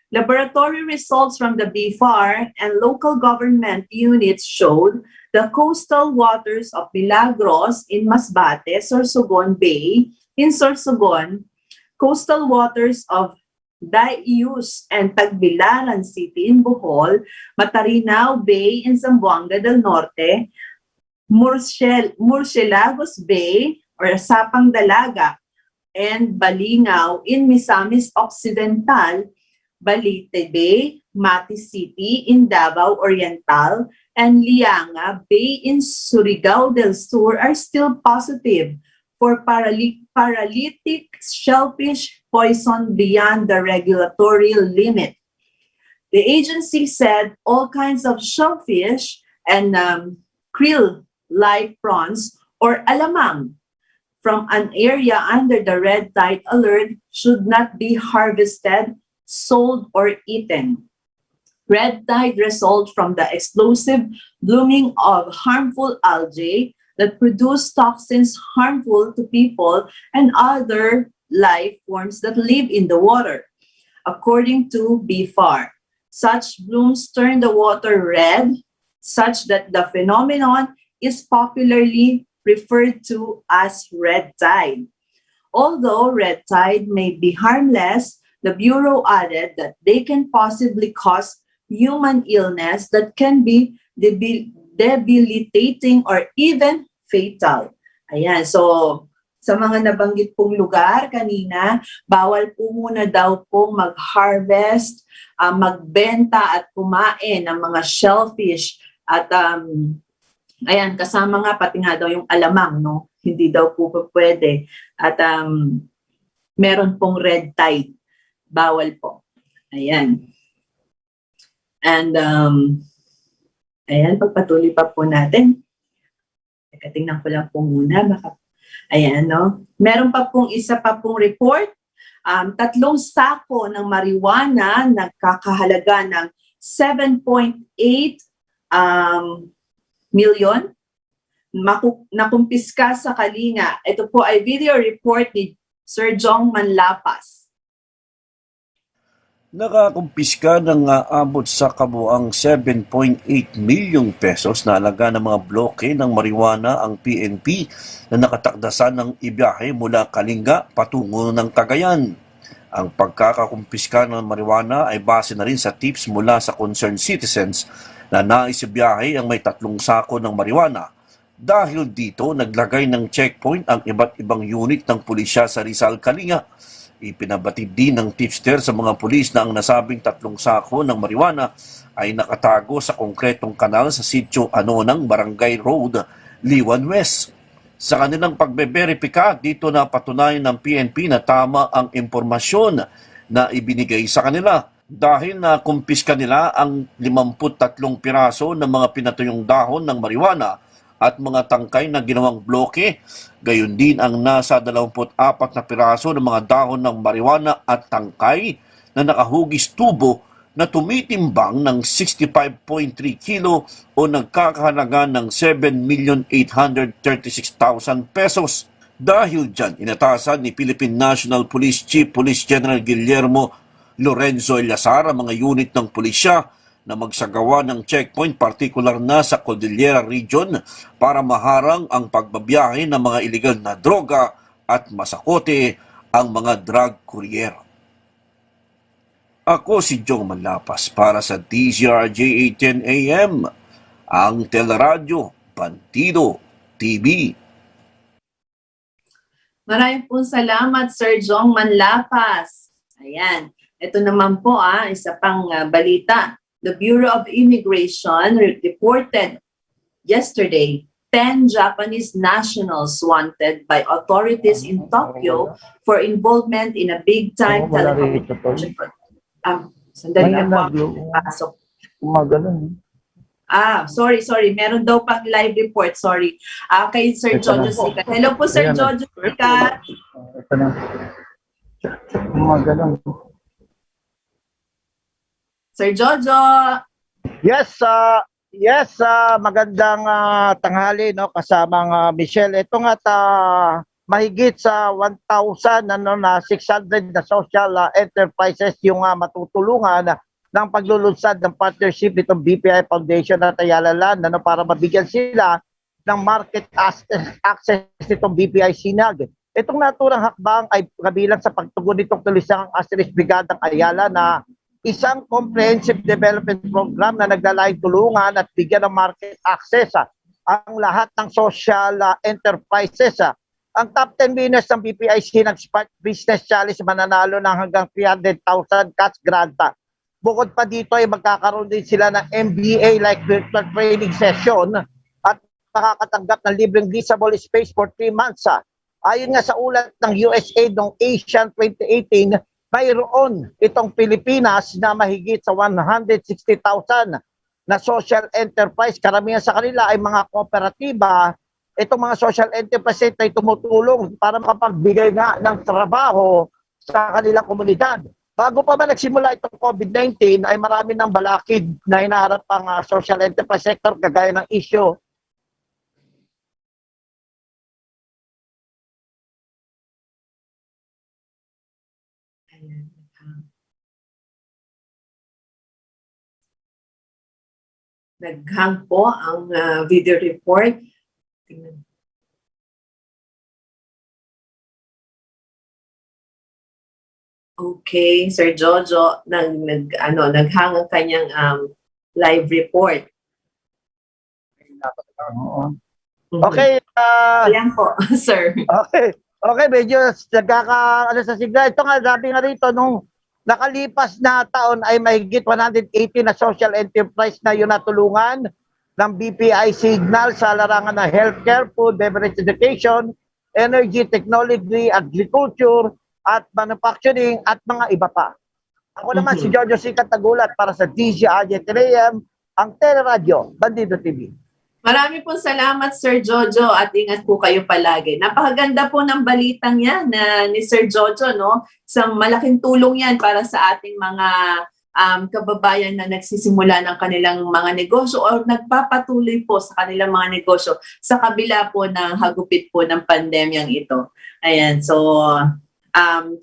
Laboratory results from the BFAR and local government units showed the coastal waters of Milagros in Masbate, Sorsogon Bay, in Sorsogon, coastal waters of Daius and Tagbilaran City in Bohol, Matarinaw Bay in Zamboanga del Norte, Murciélagos Bay or Sapang Dalaga, and Balingao in Misamis Occidental, Balite Bay, Mati City in Davao Oriental, and Lianga Bay in Surigao del Sur are still positive for paralytic shellfish poison beyond the regulatory limit. The agency said all kinds of shellfish and krill-like prawns or alamang from an area under the red tide alert should not be harvested, sold, or eaten. Red tide results from the explosive blooming of harmful algae that produce toxins harmful to people and other life forms that live in the water. According to BFAR, such blooms turn the water red, such that the phenomenon is popularly referred to as red tide. Although red tide may be harmless, the Bureau added that they can possibly cause human illness that can be debilitating or even fatal. Ayan, so sa mga nabanggit pong lugar kanina, bawal po muna daw pong mag-harvest, magbenta at kumain ng mga shellfish at ayan, kasama nga pati nga daw yung alamang, no? Hindi daw po pwede. At meron pong red tide. Bawal po. Ayan. And ayan, pagpatuloy pa po natin. Teka, tingnan ko lang po muna. Baka, ayan, no? Meron pa pong isa pa pong report. 3 sako ng marijuana nagkakahalaga ng 7.8 million nakumpiska sa Kalinga. Ito po ay video report ni Sir Jong Manlapas. Nakakumpiska ng aabot sa kabuang 7.8 milyong pesos na halaga ng mga bloke ng marijuana ang PNP na nakatakdasan ng ibiyahe mula Kalinga patungo ng Cagayan. Ang pagkakakumpiska ng marijuana ay base na rin sa tips mula sa concerned citizens na nais ibiyahe ang may 3 sako ng marijuana. Dahil dito, naglagay ng checkpoint ang iba't ibang unit ng pulisya sa Rizal, Kalinga. Ipinabatid din ng tipster sa mga pulis na ang nasabing 3 sako ng marijuana ay nakatago sa konkretong kanal sa sitio Anonang, Barangay Road, Liwan West. Sa kanilang pagbeberipika, dito na patunayan ng PNP na tama ang impormasyon na ibinigay sa kanila dahil na kumpiska nila ang 53 piraso ng mga pinatuyong dahon ng marijuana at mga tangkay na ginawang bloke, gayon din ang nasa 24 na piraso ng mga dahon ng marijuana at tangkay na nakahugis tubo na tumitimbang ng 65.3 kilo o nagkakahalaga ng 7,836,000 pesos. Dahil dyan, inatasan ni Philippine National Police Chief Police General Guillermo Lorenzo Elazar ang mga unit ng pulisya na magsagawa ng checkpoint partikular na sa Cordillera Region para maharang ang pagbabiyahe ng mga iligal na droga at masakote ang mga drug courier. Ako si Jong Manlapas para sa DZRJ 810 AM, ang Teleradyo Bandido TV. Maraming pong salamat, Sir Jong Manlapas. Ayan. Ito naman po, isa pang balita. The Bureau of Immigration reported yesterday 10 Japanese nationals wanted by authorities in Tokyo for involvement in a big-time telecommunication. Sandali lang po ako pasok. Sorry. Meron daw pang live report. Sorry. Kay Sir Jojo Sikat. Hello po, Sir Jojo Sikat. Sir Jojo. Yes, magandang tanghali no kasamang Michelle. Ito nga mahigit sa 1,000 na 600 na social enterprises yung matutulungan ng paglulunsad ng partnership nitong BPI Foundation at Ayala Land para mabigyan sila ng market access nitong BPI Sinag. Itong naturang hakbang ay kabilang sa pagtugon nitong tulisang Asteris Brigadang Ayala na isang comprehensive development program na naglalayong tulungan at bigyan ng market access ang lahat ng social enterprises. Ang top 10 winners ng BPIC Spark Business Challenge mananalo ng hanggang 300,000 cash grant. Bukod pa dito ay magkakaroon din sila ng MBA like virtual training session at makakatanggap ng libreng leasable space for 3 months. Ayon nga sa ulat ng USAID noong Asian 2018, mayroon itong Pilipinas na mahigit sa 160,000 na social enterprise. Karamihan sa kanila ay mga kooperatiba. Itong mga social enterprise ay tumutulong para makapagbigay nga ng trabaho sa kanilang komunidad. Bago pa ba nagsimula itong COVID-19 ay marami ng balakid na hinaharap ang social enterprise sector kagaya ng issue Naghang po ang video report. Tingnan. Okay, Sir Jojo, naghang ang kanyang live report. Okay. Ayan po, sir. Okay, medyo sa signal. Ito nga, sabi nga rito, nung nakalipas na taon ay mahigit 180 na social enterprise na yun natulungan ng BPI Signal sa larangan ng healthcare, food, beverage education, energy, technology, agriculture, at manufacturing, at mga iba pa. Ako naman si Jojo Sikat Tagulat para sa DZRJ 3AM, ang Teleradyo Bandido TV. Marami pong salamat, Sir Jojo, at ingat po kayo palagi. Napakaganda po ng balitang yan ni Sir Jojo, no? Isang malaking tulong yan para sa ating mga kababayan na nagsisimula ng kanilang mga negosyo o nagpapatuloy po sa kanilang mga negosyo sa kabila po ng hagupit po ng pandemyang ito. Ayan, so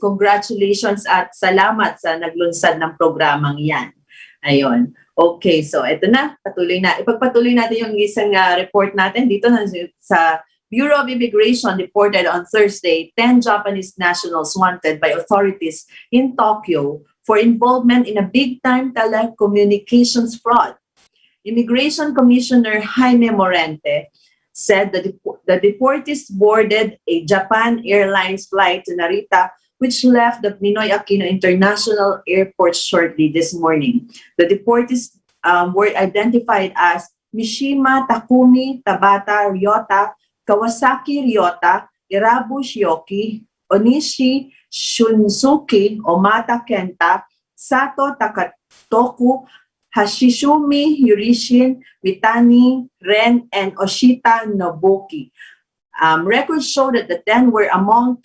congratulations at salamat sa naglunsad ng programang yan. Ayun. Okay, so ito na, patuloy na. Ipagpatuloy natin yung isang report natin dito sa Bureau of Immigration reported on Thursday 10 Japanese nationals wanted by authorities in Tokyo for involvement in a big-time telecommunications fraud. Immigration Commissioner Jaime Morente said that the deportees boarded a Japan Airlines flight to Narita which left the Ninoy Aquino International Airport shortly this morning. The deportees were identified as Mishima Takumi Tabata Ryota, Kawasaki Ryota, Irabu Shioki, Onishi Shunsuke Omata Kenta, Sato Takatoku, Hashishumi Yurishin, Mitani Ren, and Oshita Nobuki. Records show that the 10 were among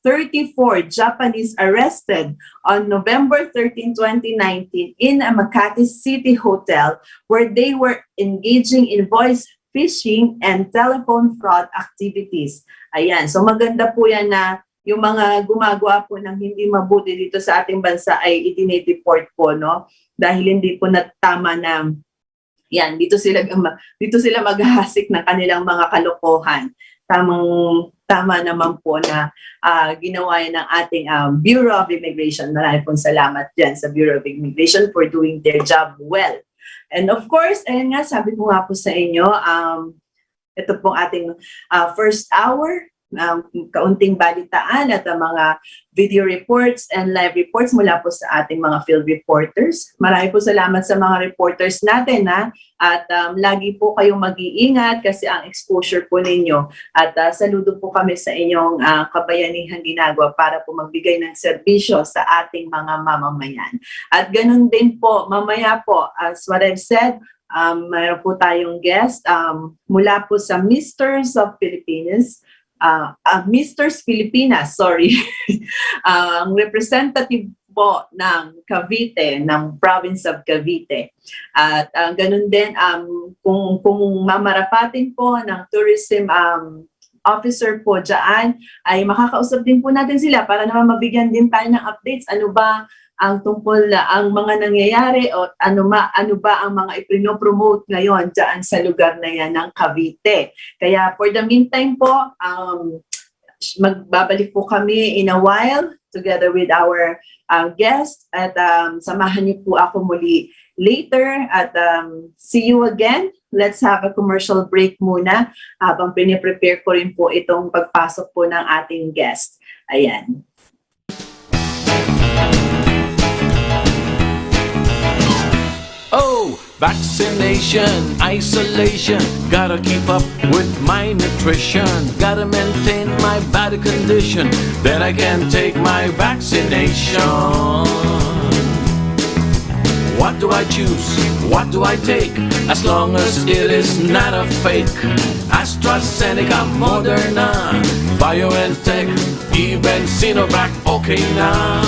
34 Japanese arrested on November 13, 2019 in a Makati City hotel where they were engaging in voice phishing and telephone fraud activities. Ayan, so maganda po yan na yung mga gumagawa po ng hindi mabuti dito sa ating bansa ay idinideport po, no? Dahil hindi po natama na yan, dito sila maghahasik ng kanilang mga kalokohan. Tama naman po na ginawa yan ng ating Bureau of Immigration. Marami pong salamat dyan sa Bureau of Immigration for doing their job well. And of course, ayun nga, sabi ko nga po sa inyo, ito pong ating first hour, kaunting balitaan at mga video reports and live reports mula po sa ating mga field reporters. Marami po salamat sa mga reporters natin at lagi po kayong mag-iingat kasi ang exposure po ninyo at saludo po kami sa inyong kabayanihang ginagawa para po magbigay ng serbisyo sa ating mga mamamayan. At ganun din po, mamaya po, as what I've said, mayroon po tayong guest mula po sa Misters of Philippines, Misters Pilipinas, sorry. Ang representative po ng Cavite, ng province of Cavite. At ganun din, kung mamarapatin po ng tourism officer po dyan, ay makakausap din po natin sila para naman mabigyan din tayo ng updates. Ano ba ang tungkol ang mga nangyayari o ano ba ang mga ipinopromote ngayon dyan sa lugar na yan ng Cavite. Kaya for the meantime po, magbabalik po kami in a while together with our guest at samahan niyo po ako muli later at see you again. Let's have a commercial break muna habang piniprepare ko rin po itong pagpasok po ng ating guest. Ayan. Oh, vaccination, isolation. Gotta keep up with my nutrition. Gotta maintain my body condition. Then I can take my vaccination. What do I choose? What do I take? As long as it is not a fake. AstraZeneca, Moderna, BioNTech, even Sinovac, okay na.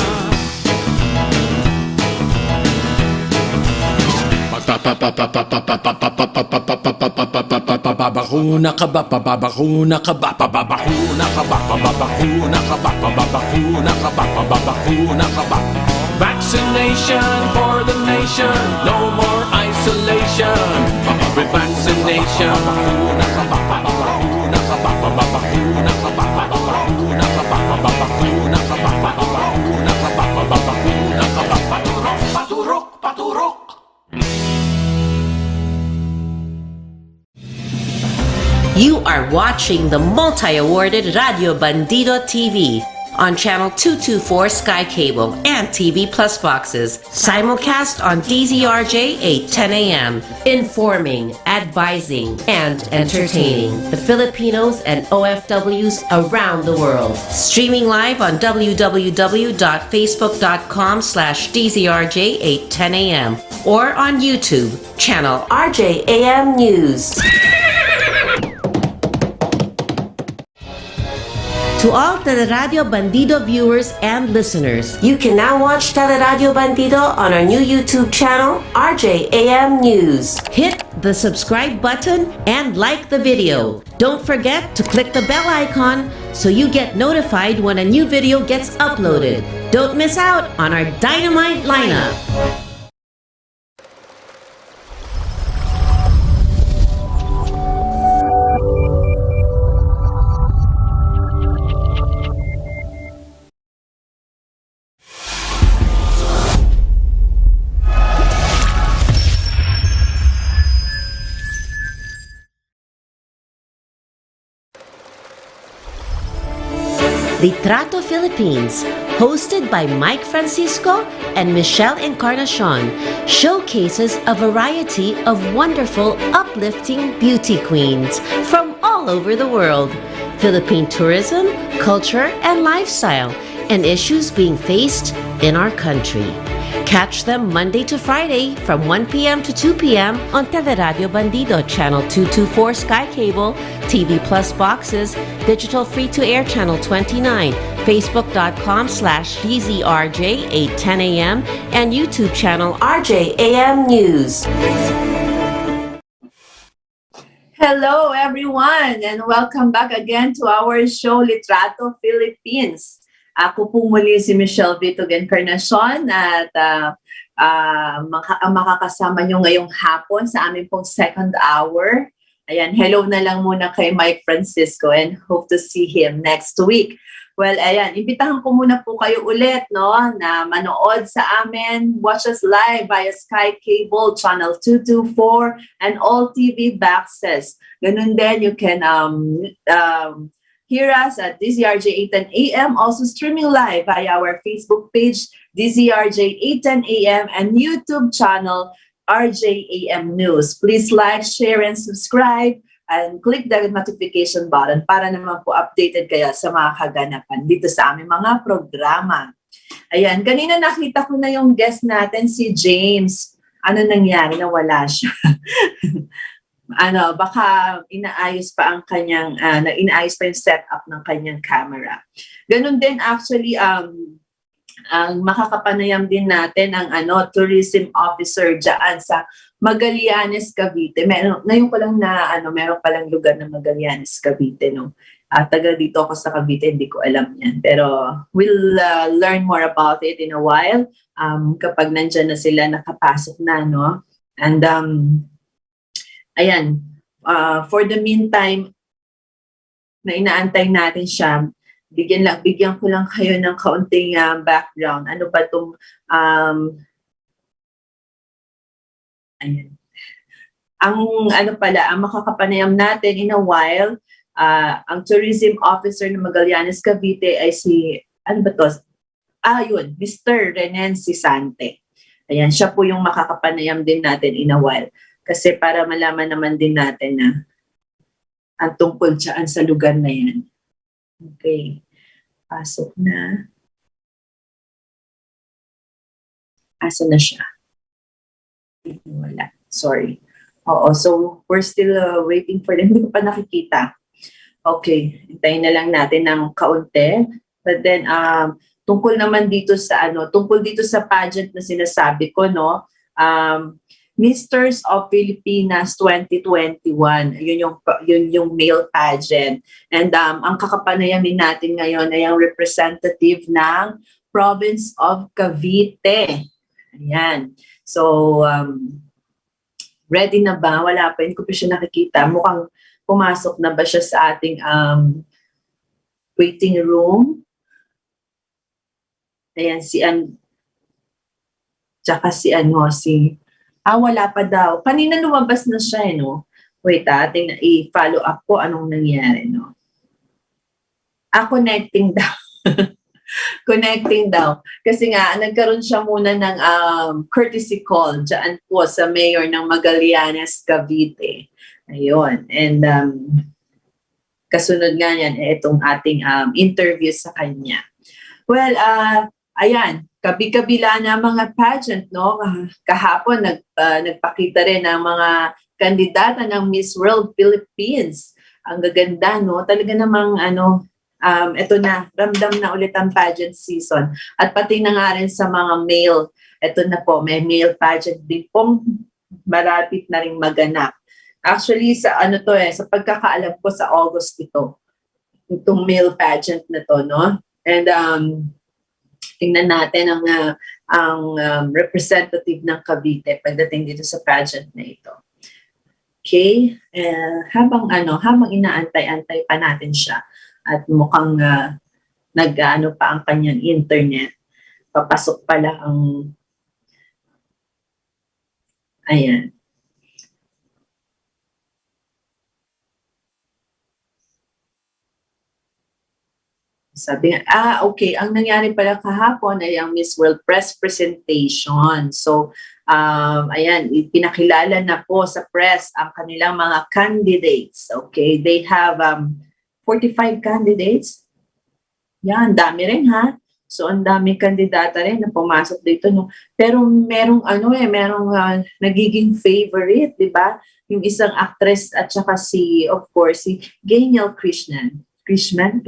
Babakuna ka ba? Babakuna ka ba? Babakuna ka ba? Babakuna ka ba? Babakuna ka ba? Babakuna ka ba? Vaccination for the nation, no more isolation. With vaccination, babakuna ka ba? Babakuna ka ba? Babakuna ka ba? Babakuna ka ba? Babakuna ka ba? Babakuna ka ba? Babakuna ka ba? Paturok, paturok, paturok. You are watching the multi-awarded Radio Bandido TV on Channel 224 Sky Cable and TV Plus boxes. Simulcast on DZRJ 8:10 a.m. Informing, advising, and entertaining the Filipinos and OFWs around the world. Streaming live on www.facebook.com/DZRJ 8:10 a.m. or on YouTube, channel RJAM News. To all Teleradio Bandido viewers and listeners, you can now watch Teleradio Bandido on our new YouTube channel, RJAM News. Hit the subscribe button and like the video. Don't forget to click the bell icon so you get notified when a new video gets uploaded. Don't miss out on our dynamite lineup. Litrato Philippines, hosted by Mike Francisco and Michelle Encarnacion, showcases a variety of wonderful, uplifting beauty queens from all over the world, Philippine tourism, culture, and lifestyle, and issues being faced in our country. Catch them Monday to Friday from 1 p.m. to 2 p.m. on Teleradio Bandido, Channel 224 Sky Cable, TV Plus boxes, digital free-to-air Channel 29, Facebook.com/DZRJ 8:10 a.m. and YouTube channel RJAM News. Hello everyone and welcome back again to our show Litrato Philippines. Ako po muli si Michelle Vitog Encarnacion at makakasama nyo ngayong hapon sa aming pong second hour. Ayan, hello na lang muna kay Mike Francisco and hope to see him next week. Well, ayan, imbitahan ko muna po kayo ulit, no, na manood sa amin. Watch us live via Sky Cable, Channel 224, and all TV boxes. Ganun din, you can hear us at DZRJ 8:10 a.m. Also streaming live via our Facebook page, DZRJ 8:10 a.m. and YouTube channel, RJAM News. Please like, share, and subscribe and click the notification button para naman po updated kayo sa mga kaganapan dito sa aming mga programa. Ayan, kanina nakita ko na yung guest natin, si James. Ano nangyari? Nawala siya. Baka inaayos pa ang kanyang, inaayos pa yung setup ng kanyang camera. Ganun din actually, ang makakapanayam din natin ang tourism officer dyan sa Magallanes, Cavite. Ngayon pa lang meron palang lugar na Magallanes, Cavite, no? Taga dito ako sa Cavite, hindi ko alam yan. Pero we'll learn more about it in a while kapag nandyan na sila, nakapasok na, no? And ayan, for the meantime, na inaantay natin siya, bigyan ko lang kayo ng kaunting background. Ano ba itong, ayan. Ang makakapanayam natin in a while, ang tourism officer ng Magallanes, Cavite ay si, yun, Mr. Renen Sisante. Ayan, siya po yung makakapanayam din natin in a while. Kasi para malaman naman din natin na ang tungkol dyan sa lugar na yan. Okay. Pasok na. Asa na siya? Wala. Sorry. Oo. So, we're still waiting for them. Hindi ko pa nakikita. Okay. Hintayin na lang natin ng kaunti. But then, tungkol naman dito sa tungkol dito sa pageant na sinasabi ko, no? Misters of Pilipinas 2021. Yun yung male pageant. And ang kakapanayamin natin ngayon ay ang representative ng province of Cavite. Ayan. So, ready na ba? Wala pa. Hindi ko pa siya nakikita. Mukhang pumasok na ba siya sa ating waiting room? Ayan, tsaka wala pa daw. Kanina lumabas na siya, no? Wait, ating i-follow up ko anong nangyari, no? Connecting daw. Connecting daw. Kasi nga, nagkaroon siya muna ng courtesy call dyan po sa mayor ng Magallanes, Cavite. Ayun. And kasunod nga yan, itong ating interview sa kanya. Well, ayan, kabi-kabila na mga pageant, no? Kahapon, nagpakita rin ng mga kandidata ng Miss World Philippines. Ang gaganda, no? Talaga namang, ito na, ramdam na ulit ang pageant season. At pati na nga rin sa mga male, ito na po, may male pageant din pong malapit na rin maganap. Actually, sa sa pagkakaalam ko sa August itong male pageant na to, no? And tingnan natin ang representative ng Cavite pagdating dito sa pageant na ito. Okay? Habang inaantay-antay pa natin siya at mukhang nag-ano pa ang kanyang internet. Papasok pala ang ayan. Sabi nga, okay, ang nangyari pala kahapon ay ang Miss World Press Presentation. So, ayan, pinakilala na po sa press ang kanilang mga candidates. Okay, they have 45 candidates. Yan, dami rin ha. So, ang daming kandidata rin na pumasok dito. No? Pero merong nagiging favorite, di ba? Yung isang actress at saka of course, si Gaynell Krishnan. Krishnan?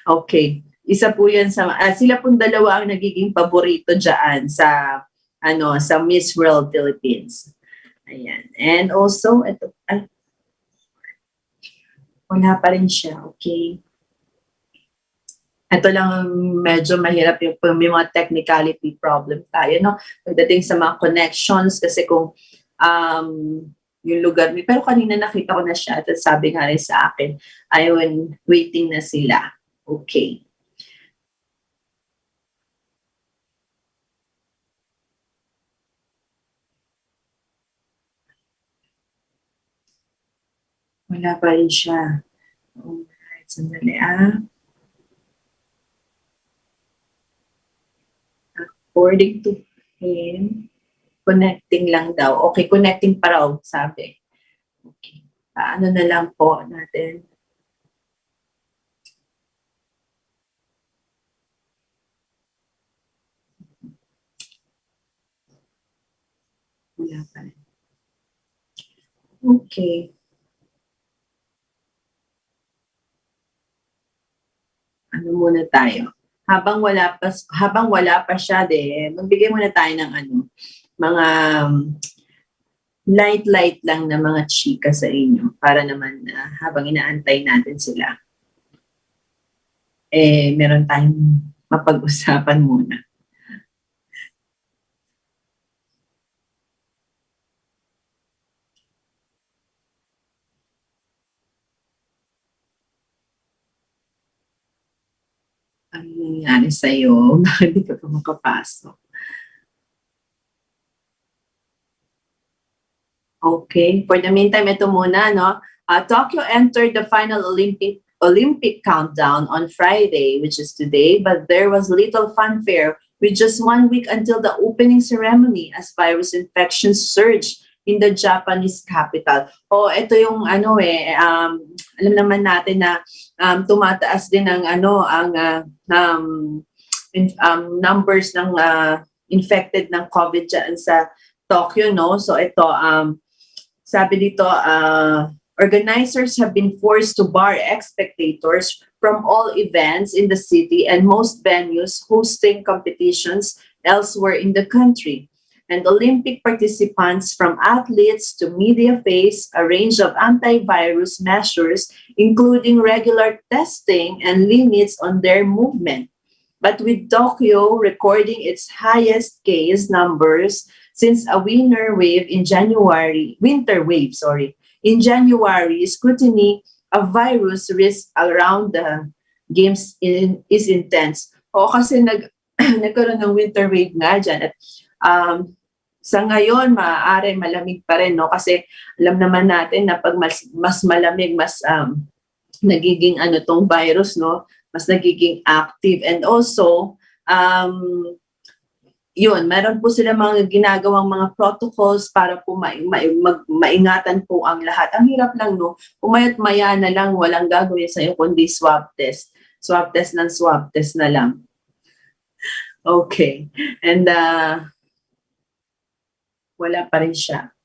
Okay. Isa po yan sila pong dalawa ang nagiging paborito diyan sa Miss World Philippines. Ayan. And also ito wala pa rin siya. Okay. Ito lang medyo mahirap yung may mga technicality problem tayo, no? Pagdating sa mga connections kasi kung yung lugar pero kanina nakita ko na siya at sabi nga rin sa akin, ayun, waiting na sila. Okay. Wala pa rin siya. Alright, sandali According to him, connecting lang daw. Okay, connecting pa raw, sabi. Okay. Paano na lang po natin? Wala pa rin. Okay. Ano muna tayo? Habang wala pa siya magbigay muna tayo ng mga light lang na mga chika sa inyo para naman habang inaantay natin sila. Meron tayong mapag-usapan muna. Ano nangyari sa'yo? Bakit di ka pa makapasok? Okay. For the meantime, ito muna, no? Tokyo entered the final Olympic countdown on Friday, which is today, but there was little fanfare with just 1 week until the opening ceremony as virus infections surged in the Japanese capital. Ito yung alam naman natin na tumataas din ang numbers ng infected ng COVID dyan sa Tokyo, no? So ito, sabi dito, organizers have been forced to bar spectators from all events in the city and most venues hosting competitions elsewhere in the country. And Olympic participants from athletes to media face a range of antivirus measures, including regular testing and limits on their movement. But with Tokyo recording its highest case numbers since a winter wave, in January, scrutiny of virus risk around the games is intense. Kasi nagkaroon ng winter wave nga dyan. At sa ngayon, maaari malamig pa rin, no? Kasi alam naman natin na pag mas malamig, mas nagiging tong virus, no? mas nagiging active. And also, yun, meron po sila mga ginagawang mga protocols para po maingatan po ang lahat. Ang hirap lang, no? Umayat maya na lang, walang gagawin sa'yo kundi swab test. Swab test ng swab test na lang. Okay. And wala pa rin siya.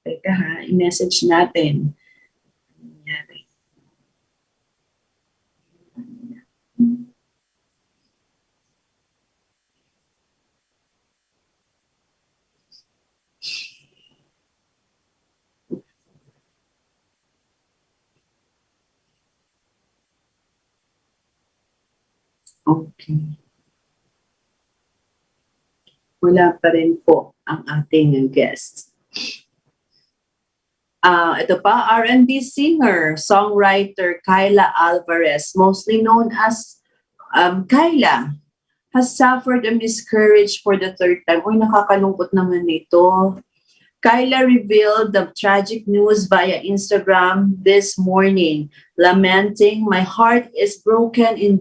Teka ha, i-message natin. Okay. Wala pa rin po ang ating guest. Ito pa, R&B singer, songwriter Kyla Alvarez, mostly known as Kyla, has suffered a miscarriage for the third time. Uy, nakakalungkot naman ito. Kyla revealed the tragic news via Instagram this morning, lamenting, "My heart is broken in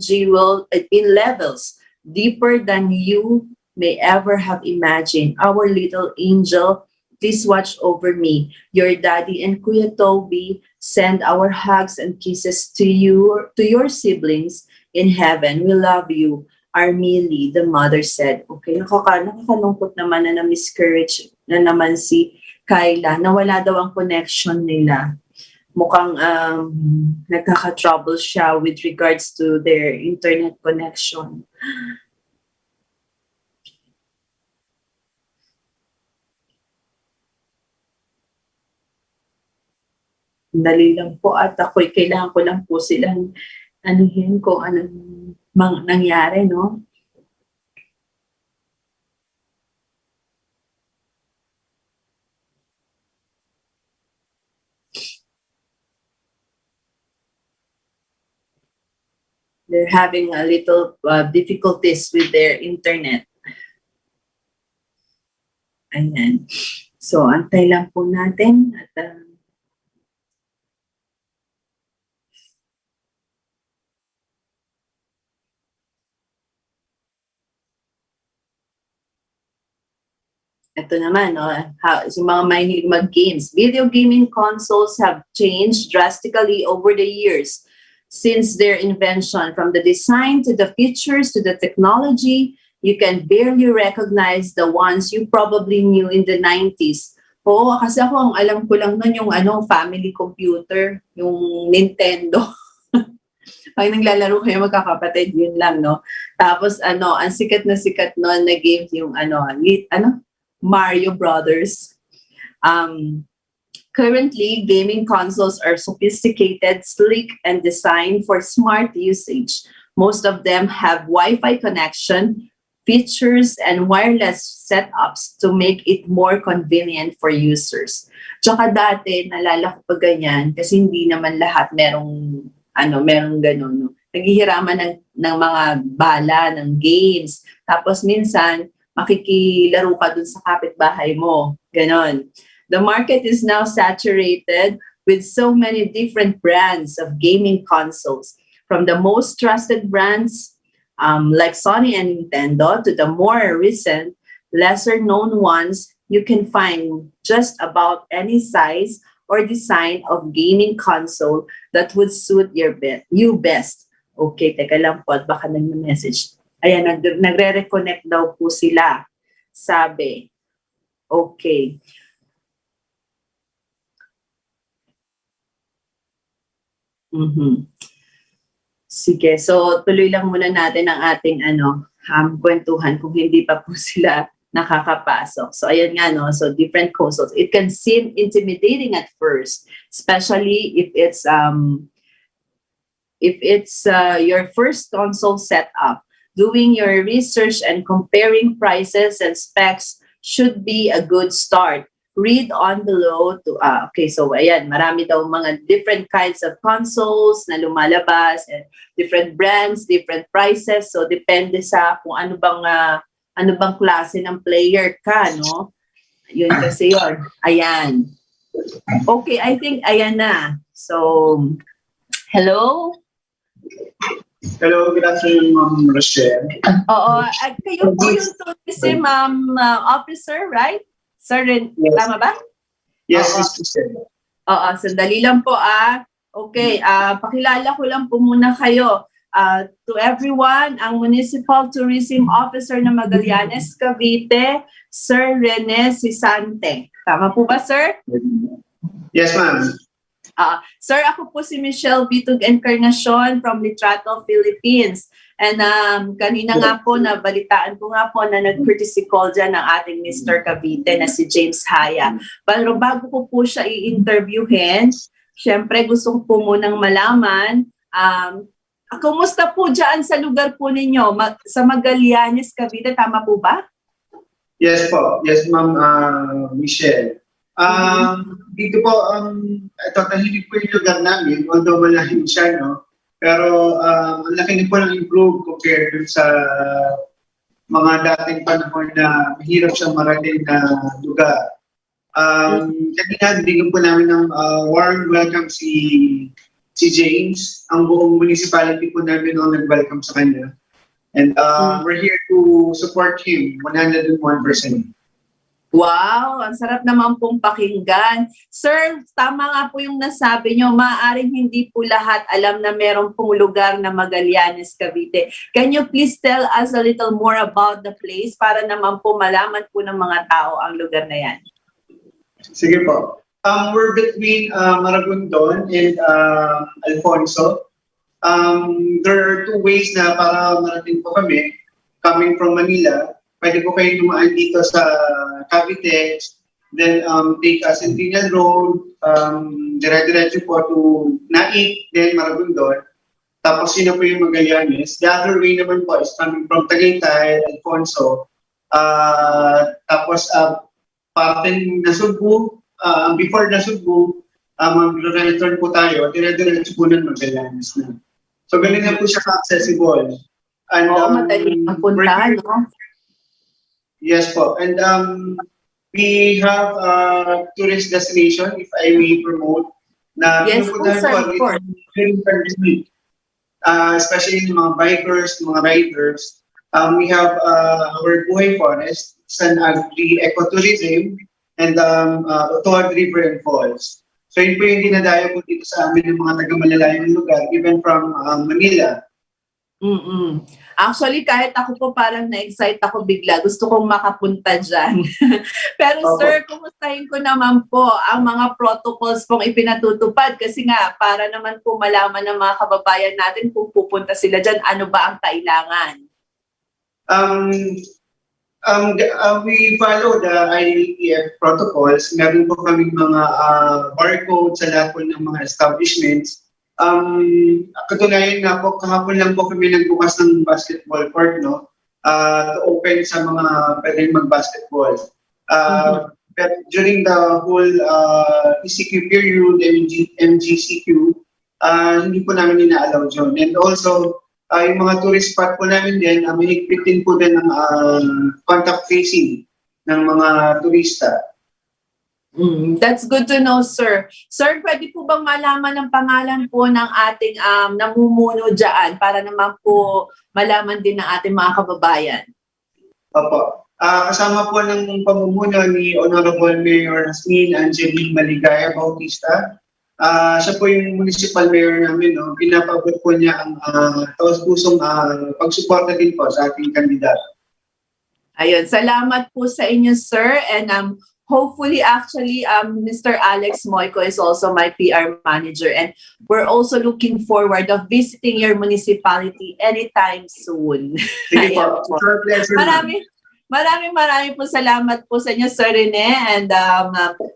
levels deeper than you may ever have imagined. Our little angel, please watch over me. Your daddy and Kuya Toby send our hugs and kisses to your siblings in heaven. We love you. Armili," the mother said. Okay, nakakalungkot naman na miscarriage na naman si Kyla. Nawala daw ang connection nila. Mukhang nagkaka-trouble siya with regards to their internet connection. Dali lang po at ako'y kailangan ko lang po silang anuhin kung anong nangyari, no? They're having a little difficulties with their internet. Ayan. So, antay lang po natin at ito naman, no, yung mga mahilig mag-games. Video gaming consoles have changed drastically over the years since their invention. From the design to the features to the technology, you can barely recognize the ones you probably knew in the 90s. Oo, kasi ako ang alam ko lang nun yung family computer, yung Nintendo. Pag naglalaro kayo magkakapatid, yun lang, no? Tapos ang sikat na games yung Mario Brothers. Currently, gaming consoles are sophisticated, sleek, and designed for smart usage. Most of them have Wi-Fi connection, features, and wireless setups to make it more convenient for users. Tsaka dati, nalala ko pa ganyan, kasi hindi naman lahat merong ganun. No? Naghihiraman ng mga bala, ng games. Tapos minsan, makikilaro ka dun sa kapitbahay mo. Ganon. The market is now saturated with so many different brands of gaming consoles. From the most trusted brands like Sony and Nintendo to the more recent, lesser-known ones, you can find just about any size or design of gaming console that would suit you best. Okay, teka lang po at baka nag-message. Ayan, nagre-reconnect daw po sila. Sabi. Okay. Sige, so tuloy lang muna natin ang ating kwentuhan kung hindi pa po sila nakakapasok. So ayan nga, no, so different consoles. It can seem intimidating at first, especially if it's your first console setup. Doing your research and comparing prices and specs should be a good start. Read on below to, okay, so ayan, marami daw mga different kinds of consoles na lumalabas and different brands, different prices. So depende sa kung ano bang klase ng player ka, no? Yun kasi yun. Ayan. Okay, I think ayan na. So, hello? Hello, good afternoon, Ma'am Rochelle. Oo, at kayo po yung tourism officer, right? Sir, Yes. tama ba? Yes, Oo. Mr. Sen. Oo, sandali lang po Okay, pakilala ko lang po muna kayo. To everyone, ang Municipal Tourism Officer ng Magallanes, Cavite, Sir Rene Sisante. Tama po ba, sir? Yes, ma'am. Sir, ako po si Michelle Bitug Encarnacion from Litrato, Philippines. And kanina nga po, nabalitaan ko nga po na nag-courtesy call dyan ng ating Mr. Cavite na si James Haya. Pero bago ko po siya i-interviewin, syempre gusto ko po munang malaman, kumusta po dyan sa lugar po ninyo? Sa Magallanes, Cavite, tama po ba? Yes po. Yes, Ma'am Michelle. Dito po, tahimik po yung lugar namin, although malaking siya, no? Pero ang laki din po ng improve compared sa mga dating panahon na mahirap siyang marating na lugar. Kanina, bigyan po namin ng warm welcome si James. Ang buong municipality po namin ang nag-welcome sa kanya. And we're here to support him 101%. Wow, ang sarap naman pong pakinggan. Sir, tama nga po yung nasabi nyo, maaaring hindi po lahat alam na meron pong lugar na Magallanes, Cavite. Can you please tell us a little more about the place para naman po malaman po ng mga tao ang lugar na yan? Sige po. We're between Maragondon and Alfonso. There are two ways na para marating po kami. Coming from Manila, pwede po kayo dumaan dito sa Cavite, then take a Centennial Road, dire-diretso po to Naik, then Maragondon. Tapos yun na po yung Magallanes. The other way naman po is coming from Tagaytay, Alfonso. Tapos parating Nasugbu, before Nasugbu, mag-return po tayo, dire-diretso po ng Magallanes na. So ganun na po siya ka-accessible. And, Madaling mapuntahan, no? Yes po. And we have a tourist destination, if I may promote, na yes, pinupuntahan sir, po of course. during pandemic. Especially yung mga bikers, mga riders. We have our Buhay Forest, San Agri Ecotourism, and Otoad River and Falls. So yun po yung dinadayo po dito sa amin ng mga taga-malalayong lugar, even from Manila. Actually, kahit ako po parang na-excite ako bigla. Gusto kong makapunta dyan. Pero sir, kumustahin ko naman po ang mga protocols pong ipinatutupad kasi nga, para naman po malaman ng mga kababayan natin kung pupunta sila dyan, ano ba ang kailangan? We follow the IATF protocols. Meron po kaming mga barcode sa lahat po ng mga establishments. Katunayan nga po, kahapon lang po kami nagbukas ng basketball court, no? To open sa mga pwedeng mag-basketball. But during the whole ECQ period, MGCQ, hindi po namin ina-allow yun. And also, yung mga tourist spot po namin din, mahigpit din po din ng contact tracing ng mga turista. That's good to know, sir. Sir, pwede po bang malaman ang pangalan po ng ating namumuno dyan para naman po malaman din ng ating mga kababayan? Opo. Kasama po ng pamumuno ni Honorable Mayor Jasmine Angeline Maligaya Bautista. Siya po yung municipal mayor namin. No? Pinapabot po niya ang taos-pusong pagsuporta din po sa ating kandidato. Ayun, salamat po sa inyo, sir. And hopefully, actually, Mr. Alex Moico is also my PR manager. And we're also looking forward of visiting your municipality anytime soon. Sige po. Maraming po salamat po sa inyo, Sir Rene. And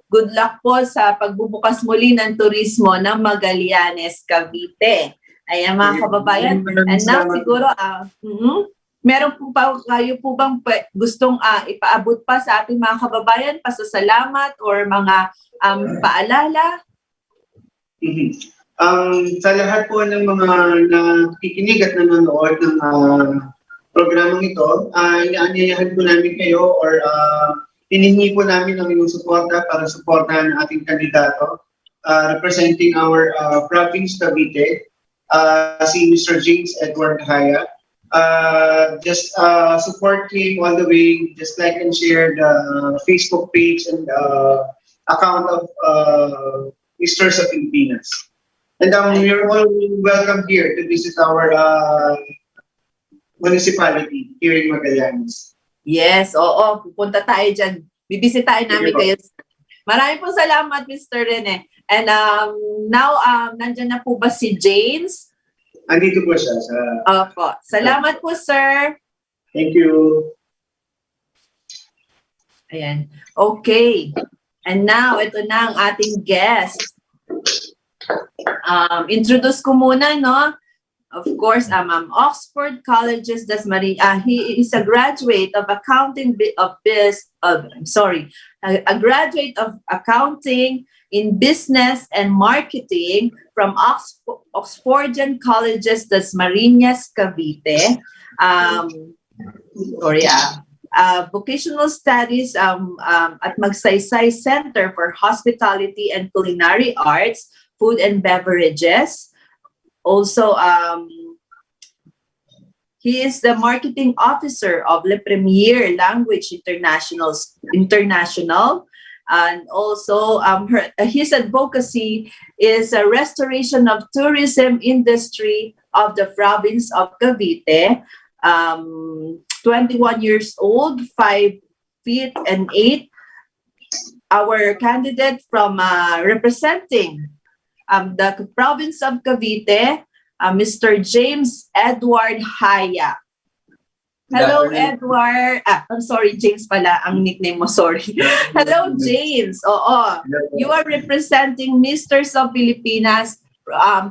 good luck po sa pagbubukas muli ng turismo ng Magallanes, Cavite. Ayan mga kababayan. And now siguro, meron po ba kayo po bang gustong ipaabot pa sa ating mga kababayan, pasasalamat or mga paalala? Sa lahat po ng mga nakikinig at nanonood ng programang ito, inaanyayahan po namin kayo or hinihingi po namin ang inyong suporta para suportahan ang ating kandidato representing our province Cavite. si Mr. James Edward Haya. Just support him all the way. Just like and share the Facebook page and account of Mr. sa Pilipinas. And you're all welcome here to visit our municipality here in Magallanes. Yes, oo, pupunta tayo dyan. Bibisitahin namin kayo. Maraming po salamat, Mr. Rene. And now, nandyan na po ba si James? Andito po siya. Opo. Salamat po, sir. Thank you. Ayan. Okay. And now, ito na ang ating guest. Introduce ko muna, no? Of course, Oxford College's Dasmariñas. He is a graduate of accounting a graduate of accounting in business and marketing from Oxfordian Colleges Dasmariñas, Cavite. Vocational studies at Magsaysay Center for Hospitality and Culinary Arts, Food and Beverages. Also, he is the marketing officer of Le Premier Language International, and also his advocacy is a restoration of tourism industry of the province of Cavite. 21 years old, 5 feet and 8. Our candidate from representing the province of Cavite, Mr. James Edward Haya. Hello, Edward. I'm sorry, James pala ang nickname mo, sorry. Hello, James. Oo. You are representing Misters of Pilipinas,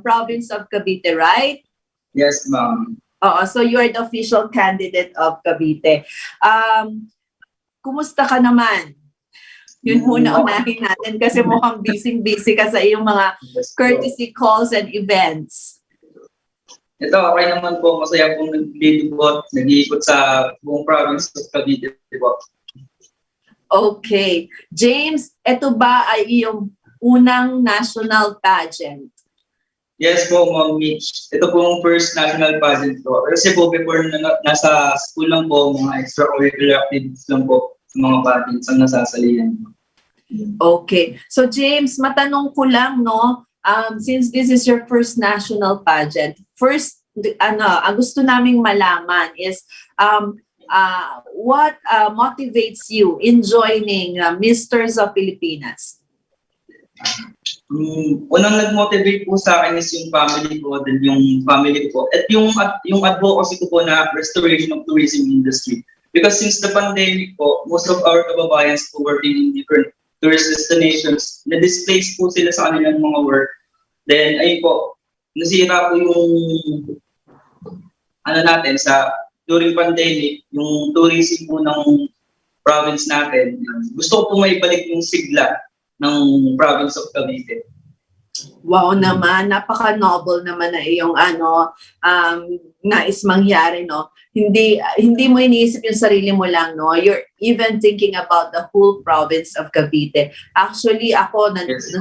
province of Cavite, right? Yes, ma'am. Oo, so you are the official candidate of Cavite. Kumusta ka naman? Yun muna unahin natin kasi mukhang busy ka sa iyong mga courtesy calls and events. Ito, okay naman po. Masaya pong nag-iikot sa buong province of Cavite po. Okay. James, ito ba ay iyong unang national pageant? Yes po, Ma'am Mitch. Ito po ang first national pageant ko. Kasi po before nasa school lang po, mga extracurricular activities lang po sa mga pageants ang nasasalihan. Okay. So James, matanong ko lang, no? Since this is your first national pageant, first, ang gusto naming malaman is what motivates you in joining Misters of Pilipinas? Unang nag-motivate po sa akin is yung family ko, then yung family ko, at yung advocacy ko po na restoration of tourism industry. Because since the pandemic po, most of our kababayans po working in different tourist destinations, na-displace po sila sa kanilang mga work. Then, ayun po, nasira po yung natin during pandemic, yung tourism po ng province natin. Gusto ko po maibalik yung sigla ng province of Cavite. Wow naman, napaka-noble naman na iyong nais mangyari, no? Hindi mo iniisip yung sarili mo lang, no? You're even thinking about the whole province of Cavite. Actually, ako,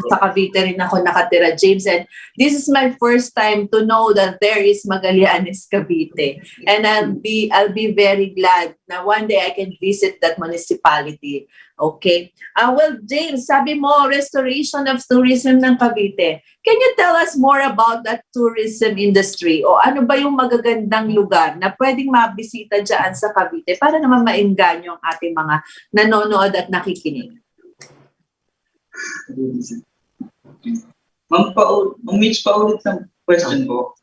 sa Cavite rin ako nakatira, James, and this is my first time to know that there is Magallanes, Cavite. And I'll be very glad na one day I can visit that municipality. Okay? Well, James, sabi mo, restoration of tourism ng Cavite. Can you tell us more about that tourism industry? O ano ba yung magagandang lugar na pwedeng mabisita dyan sa Cavite para naman maengganyo ang ating mga nanonood at nakikinig? Ma'am Mitch, paulit ng question ko.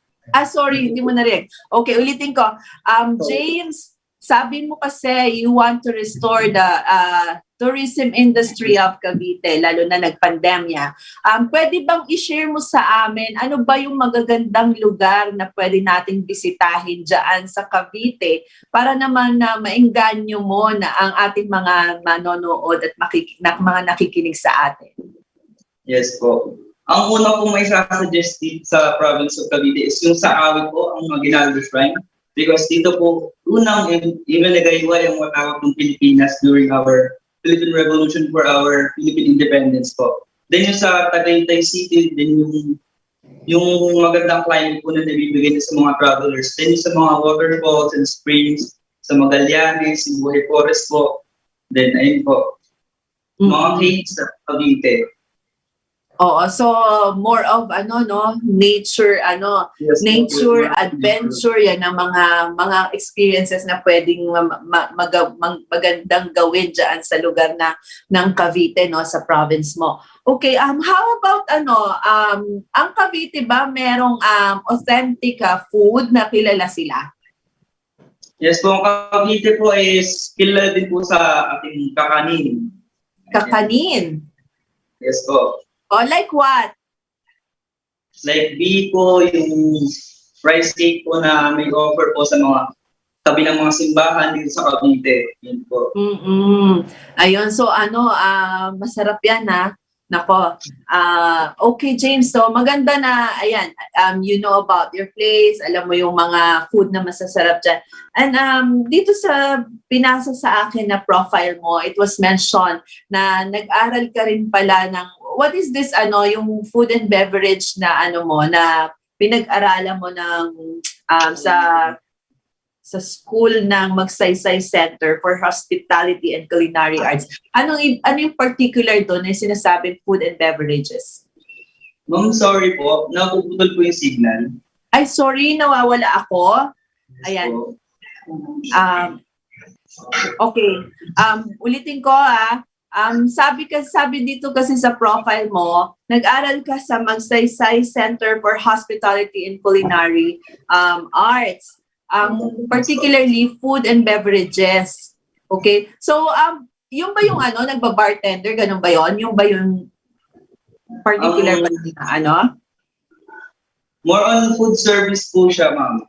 Sorry, hindi mo na rin. Okay, ulitin ko. James, sabi mo kasi you want to restore the tourism industry of Cavite, lalo na nagpandemya. Pwede bang i-share mo sa amin, ano ba yung magagandang lugar na pwede nating bisitahin dyan sa Cavite para naman na maengganyo mo na ang ating mga manonood at mga nakikinig sa atin? Yes po. Ang una kong may suggest sa province of Cavite is yung sa awit po, ang Maguinaldo Shrine. Because dito po, unang ilalagay yung matawag ng Pilipinas during our Philippine Revolution for our Philippine independence po. Then yung sa Tagaytay City, then yung yung magandang climate po na nabibigay niya sa mga travelers. Then sa mga waterfalls and springs, sa Magallanes, yung Buhay Forest po. Then ayun po, mga caves sa Cavite. Oo, so more of nature, Yes, nature po. adventure, yan ang mga experiences na pwedeng magandang gawin diyan sa lugar ng Cavite, no, sa province mo. Okay, how about ang Cavite ba merong authentic food na kilala sila? Yes po, ang Cavite po is kilala din po sa ating kakanin. Kakanin? Yes po. Oh, like what? Like biko, yung rice cake po na may offer po sa mga tabi ng mga simbahan dito sa Cavite. Yun po. Ayun, so masarap yan ha. Nako. Okay, James. So maganda na, ayan, you know about your place, alam mo yung mga food na masasarap dyan. And dito sa pinasa sa akin na profile mo, it was mentioned na nag-aral ka rin pala ng, what is this, yung food and beverage na na pinag-aralan mo ng sa school ng Magsaysay Center for Hospitality and Culinary Arts. Ano yung particular doon na sinasabing food and beverages? Ma'am, sorry po. Napuputol po yung signal. Ay, sorry, nawawala ako. Ayan. Okay. Ulitin ko sabi dito kasi sa profile mo, nag-aral ka sa Magsaysay Center for Hospitality and Culinary Arts. Particularly food and beverages. Okay? So, yung ba yung nagba-bartender, ganun ba yon? Yung ba yung particular More on food service po siya, ma'am.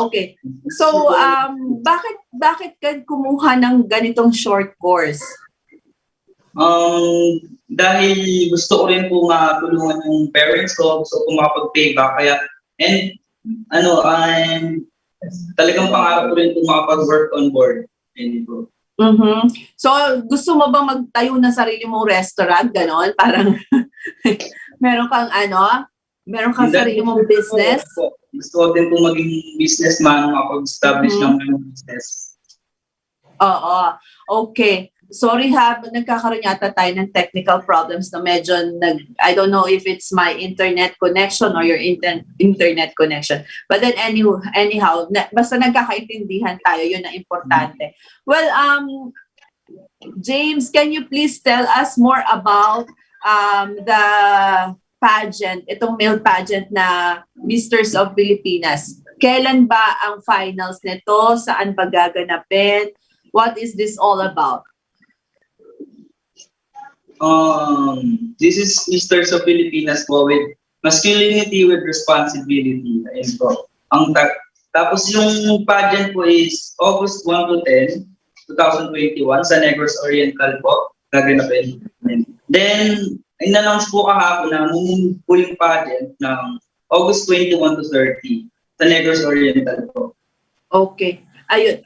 Okay. So, bakit ka kumuha ng ganitong short course? Dahil gusto ko rin po matulungan yung parents ko, gusto ko makapag-payback. Kaya, talagang pangarap ko rin po makapag-work on board. So, gusto mo bang magtayo na sarili mong restaurant? Ganon? Parang meron kang sarili mong business? Gusto ko din po maging businessman, makapag-establish ng business. Oo. Okay. Sorry nagkakaroon yata tayo ng technical problems na medyo I don't know if it's my internet connection or your internet connection. But then anyhow, basta nagkakaintindihan tayo, yun ang importante. Well, James, can you please tell us more about the pageant, itong male pageant na Misters of Pilipinas? Kailan ba ang finals nito? Saan ba gaganapin? What is this all about? This is Misters of Pilipinas po with masculinity with responsibility. Ayun po. Tapos yung pageant po is August 1 to 10, 2021 sa Negros Oriental po. Gaganapin. Then, in-announce po kahapon na po yung pageant ng August 21 to 30 sa Negros Oriental po. Okay. Ayun.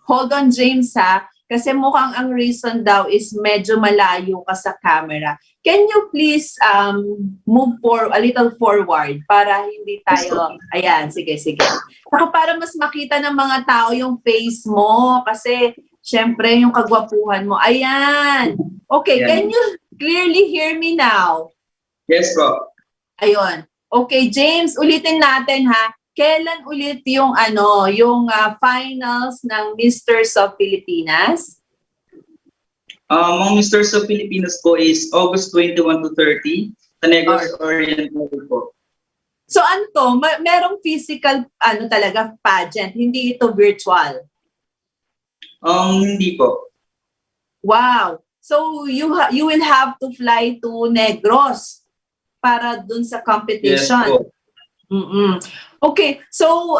Hold on, James, ha? Kasi mukhang ang reason daw is medyo malayo ka sa camera. Can you please move a little forward para hindi tayo... Ayan, sige. Saka para mas makita ng mga tao yung face mo kasi syempre yung kagwapuhan mo. Ayan. Okay, can you clearly hear me now? Yes, bro. Ayun. Okay, James, ulitin natin ha. Kailan ulit yung finals ng Misters of Pilipinas? Ang Misters of Pilipinas po is August 21 to 30 sa Negros Oriental po. So merong physical talaga pageant, hindi ito virtual? Hindi po. Wow. So you will have to fly to Negros para dun sa competition. Yes po. Okay, so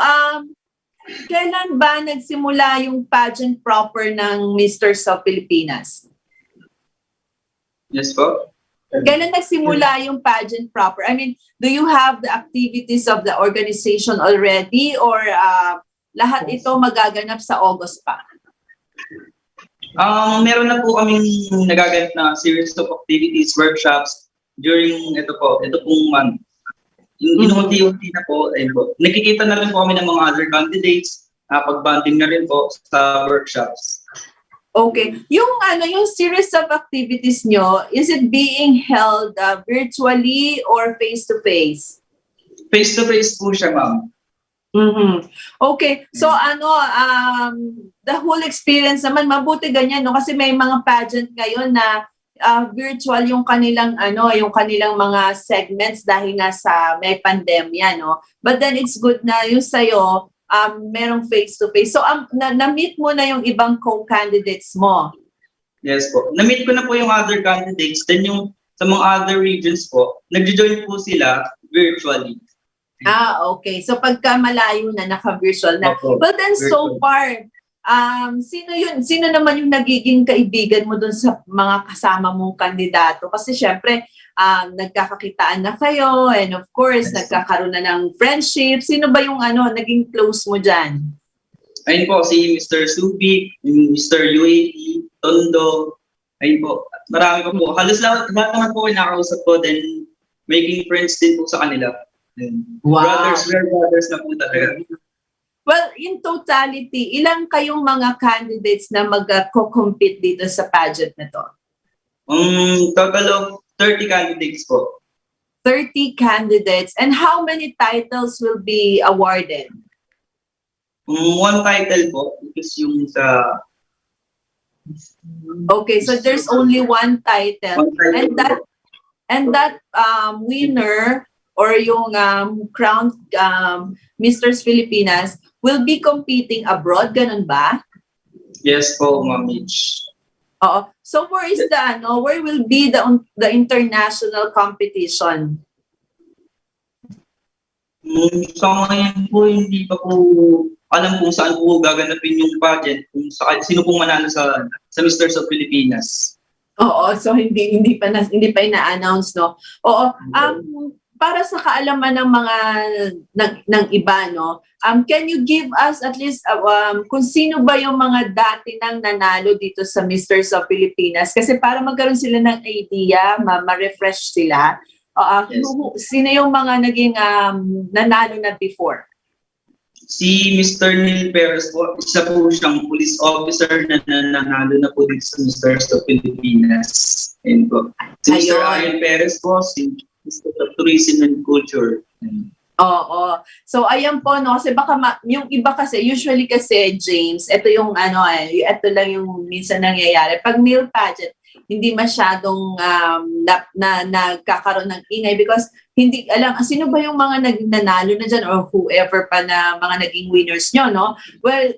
kailan ba nagsimula yung pageant proper ng Misters of Pilipinas? Yes po. Kailan nagsimula yung pageant proper? I mean, do you have the activities of the organization already or lahat ito magaganap sa August pa? Meron na po kaming nagaganap na series of activities, workshops during ito pong month. Inuunti-unti na po, ayun po. Nakikita na rin po kami ng mga other candidates, pag-bonding na rin po sa workshops. Okay. Yung series of activities nyo, is it being held virtually or face-to-face? Face-to-face po siya, ma'am. Mm-hmm. Okay. So the whole experience naman mabuti ganyan no kasi may mga pageant ngayon na virtual yung kanilang mga segments dahil nga sa may pandemya no. But then it's good na yung sayo merong face to face. So na-meet mo na yung ibang co-candidates mo. Yes po. Na-meet ko na po yung other candidates. Then yung sa mga other regions po, nagjo-join po sila virtually. Okay. So pagka malayo na naka-virtual na. Okay. But then so far, sino naman yung nagiging kaibigan mo dun sa mga kasama mong kandidato? Kasi syempre, nagkakakitaan na kayo and of course, nagkakaroon na ng friendship. Sino ba yung naging close mo dyan? Ayun po, si Mr. Subic, Mr. UAE, Tondo, ayun po. Marami pa po. Halos lahat naman po kinakausap ko, then making friends din po sa kanila. Wow. We're brothers na po talaga. Well, in totality, ilang kayong mga candidates na mag-co-compete dito sa pageant na to? Total of 30 candidates po. 30 candidates. And how many titles will be awarded? One title po, because yung sa... Okay, so there's only one title. And that winner or yung crowned Mr. Filipinas will be competing abroad, ganun ba? Yes po, Ma'am Mitch. Oo. So where will be the international competition? Sa ngayon po, hindi pa po alam kung saan po gaganapin yung pageant, kung sino pong manalo sa Misters of Filipinas. Oo, so hindi pa ina-announce, no? Oo. Para sa kaalaman ng mga ng iba, no? Can you give us at least kung sino ba yung mga dati nang nanalo dito sa Misters of Filipinas? Kasi para magkaroon sila ng idea, ma-refresh sila. Yes. Sino yung mga naging nanalo na before? Si Mr. Neil Perez po, isa po siyang police officer na nanalo na po dito sa Misters of Filipinas. Ayun po. Si Mr. Ian Perez po, si Mr. of Tourism and Culture. Oo. So ayan po no kasi baka yung iba kasi usually kasi James, ito yung ito lang yung minsan nangyayari. Pag male pageant, hindi masyadong nagkakaroon ng ingay because hindi alam sino ba yung mga nanalo na dyan or whoever pa na mga naging winners nyo, no? Well,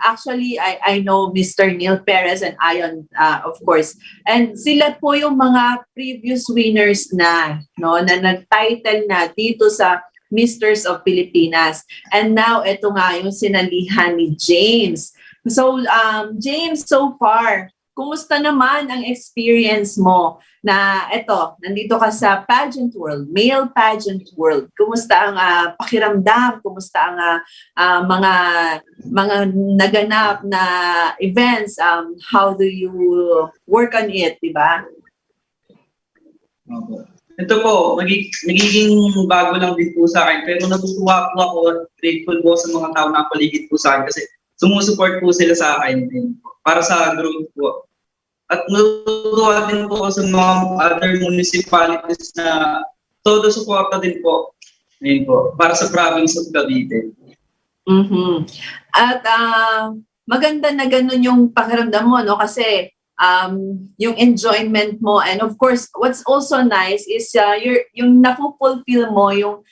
actually, I know Mr. Neil Perez and Ion, of course. And sila po yung mga previous winners na, no? Na nag-title na dito sa Misters of Filipinas. And now, ito nga yung sinalihan ni James. So, James, so far, kumusta naman ang experience mo na nandito ka sa pageant world, male pageant world? Kumusta ang pakiramdam? Kumusta ang mga naganap na events? How do you work on it, di ba? Ito po, nagiging bago lang din po sa akin, pero natutuwa po ako at grateful po sa mga tao na paligid po sa akin kasi sumusupport po sila sa akin para sa growth po. At natutuwa din po sa mga other municipalities na todo suporta din po. Ayun po, para sa province of Cavite. Mm-hmm. At maganda na ganun yung pakiramdam mo, no? Kasi yung enjoyment mo and of course, what's also nice is yung napupulfill mo yung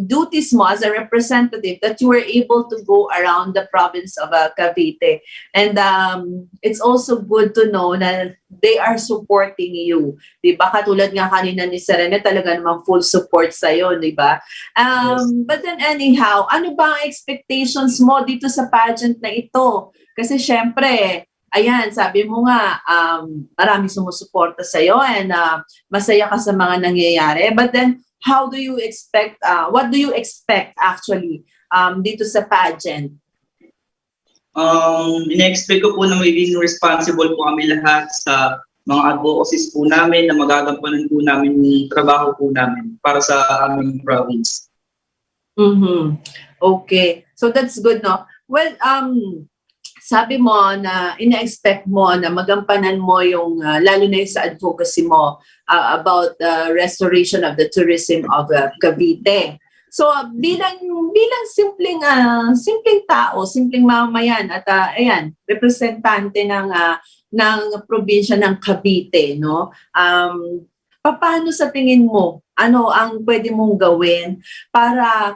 duties mo as a representative that you were able to go around the province of Cavite. And it's also good to know na they are supporting you. Diba? Katulad nga kanina ni Serena, talaga namang full support sa'yo, diba? Yes. But then anyhow, ano ba ang expectations mo dito sa pageant na ito? Kasi syempre, ayan, sabi mo nga, maraming sumusuporta sa'yo and masaya ka sa mga nangyayari. But then, how do you expect, what do you expect actually dito sa pageant? In-expect ko po na magiging responsible po kami lahat sa mga advocacies po namin na magagampanan po namin yung trabaho po namin para sa aming province. Mhm. Okay. So that's good, no? Well, sabi mo na ina-expect mo na magampanan mo yung lalo na yung sa advocacy mo about the restoration of the tourism of Cavite. So bilang simpleng tao, simpleng mamamayan at ayan, representante ng probinsya ng Cavite, no? Paano sa tingin mo, ano ang pwede mong gawin para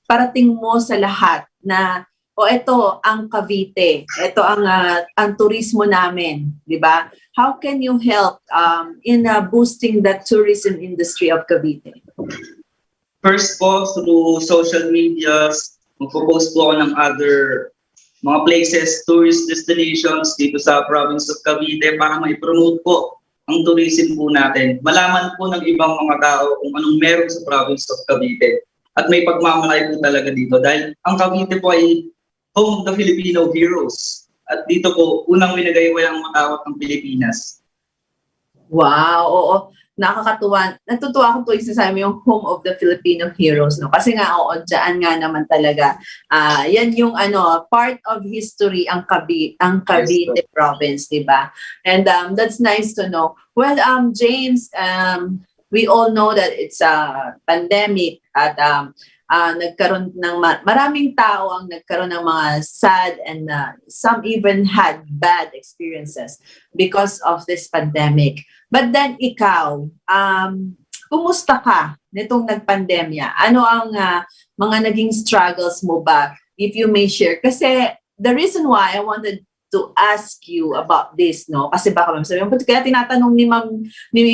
parating mo sa lahat na ito ang Cavite, ito ang turismo namin, di ba? How can you help in boosting the tourism industry of Cavite? First po, through social medias, magpo-post po ako ng other mga places, tourist destinations dito sa province of Cavite para ma-promote po ang tourism po natin. Malaman po ng ibang mga tao kung anong meron sa province of Cavite. At may pagmamalay po talaga dito dahil ang Cavite po ay home of the Filipino heroes. At dito po, unang winagayway ang matawat ng Pilipinas. Wow, oo. Nakakatuwa. Natutuwa ako tuwing sinasabi yung home of the Filipino heroes, no? Kasi nga, dyan nga naman talaga. Yan yung part of history ang Cavite province, di ba? And that's nice to know. Well, James, we all know that it's a pandemic at nagkaroon ng maraming tao ang nagkaroon ng mga sad and some even had bad experiences because of this pandemic. But then ikaw, kumusta ka nitong nagpandemya? Ano ang mga naging struggles mo ba, if you may share? Kasi the reason why I wanted to ask you about this, no? Kasi baka sabihin, kaya tinatanong ni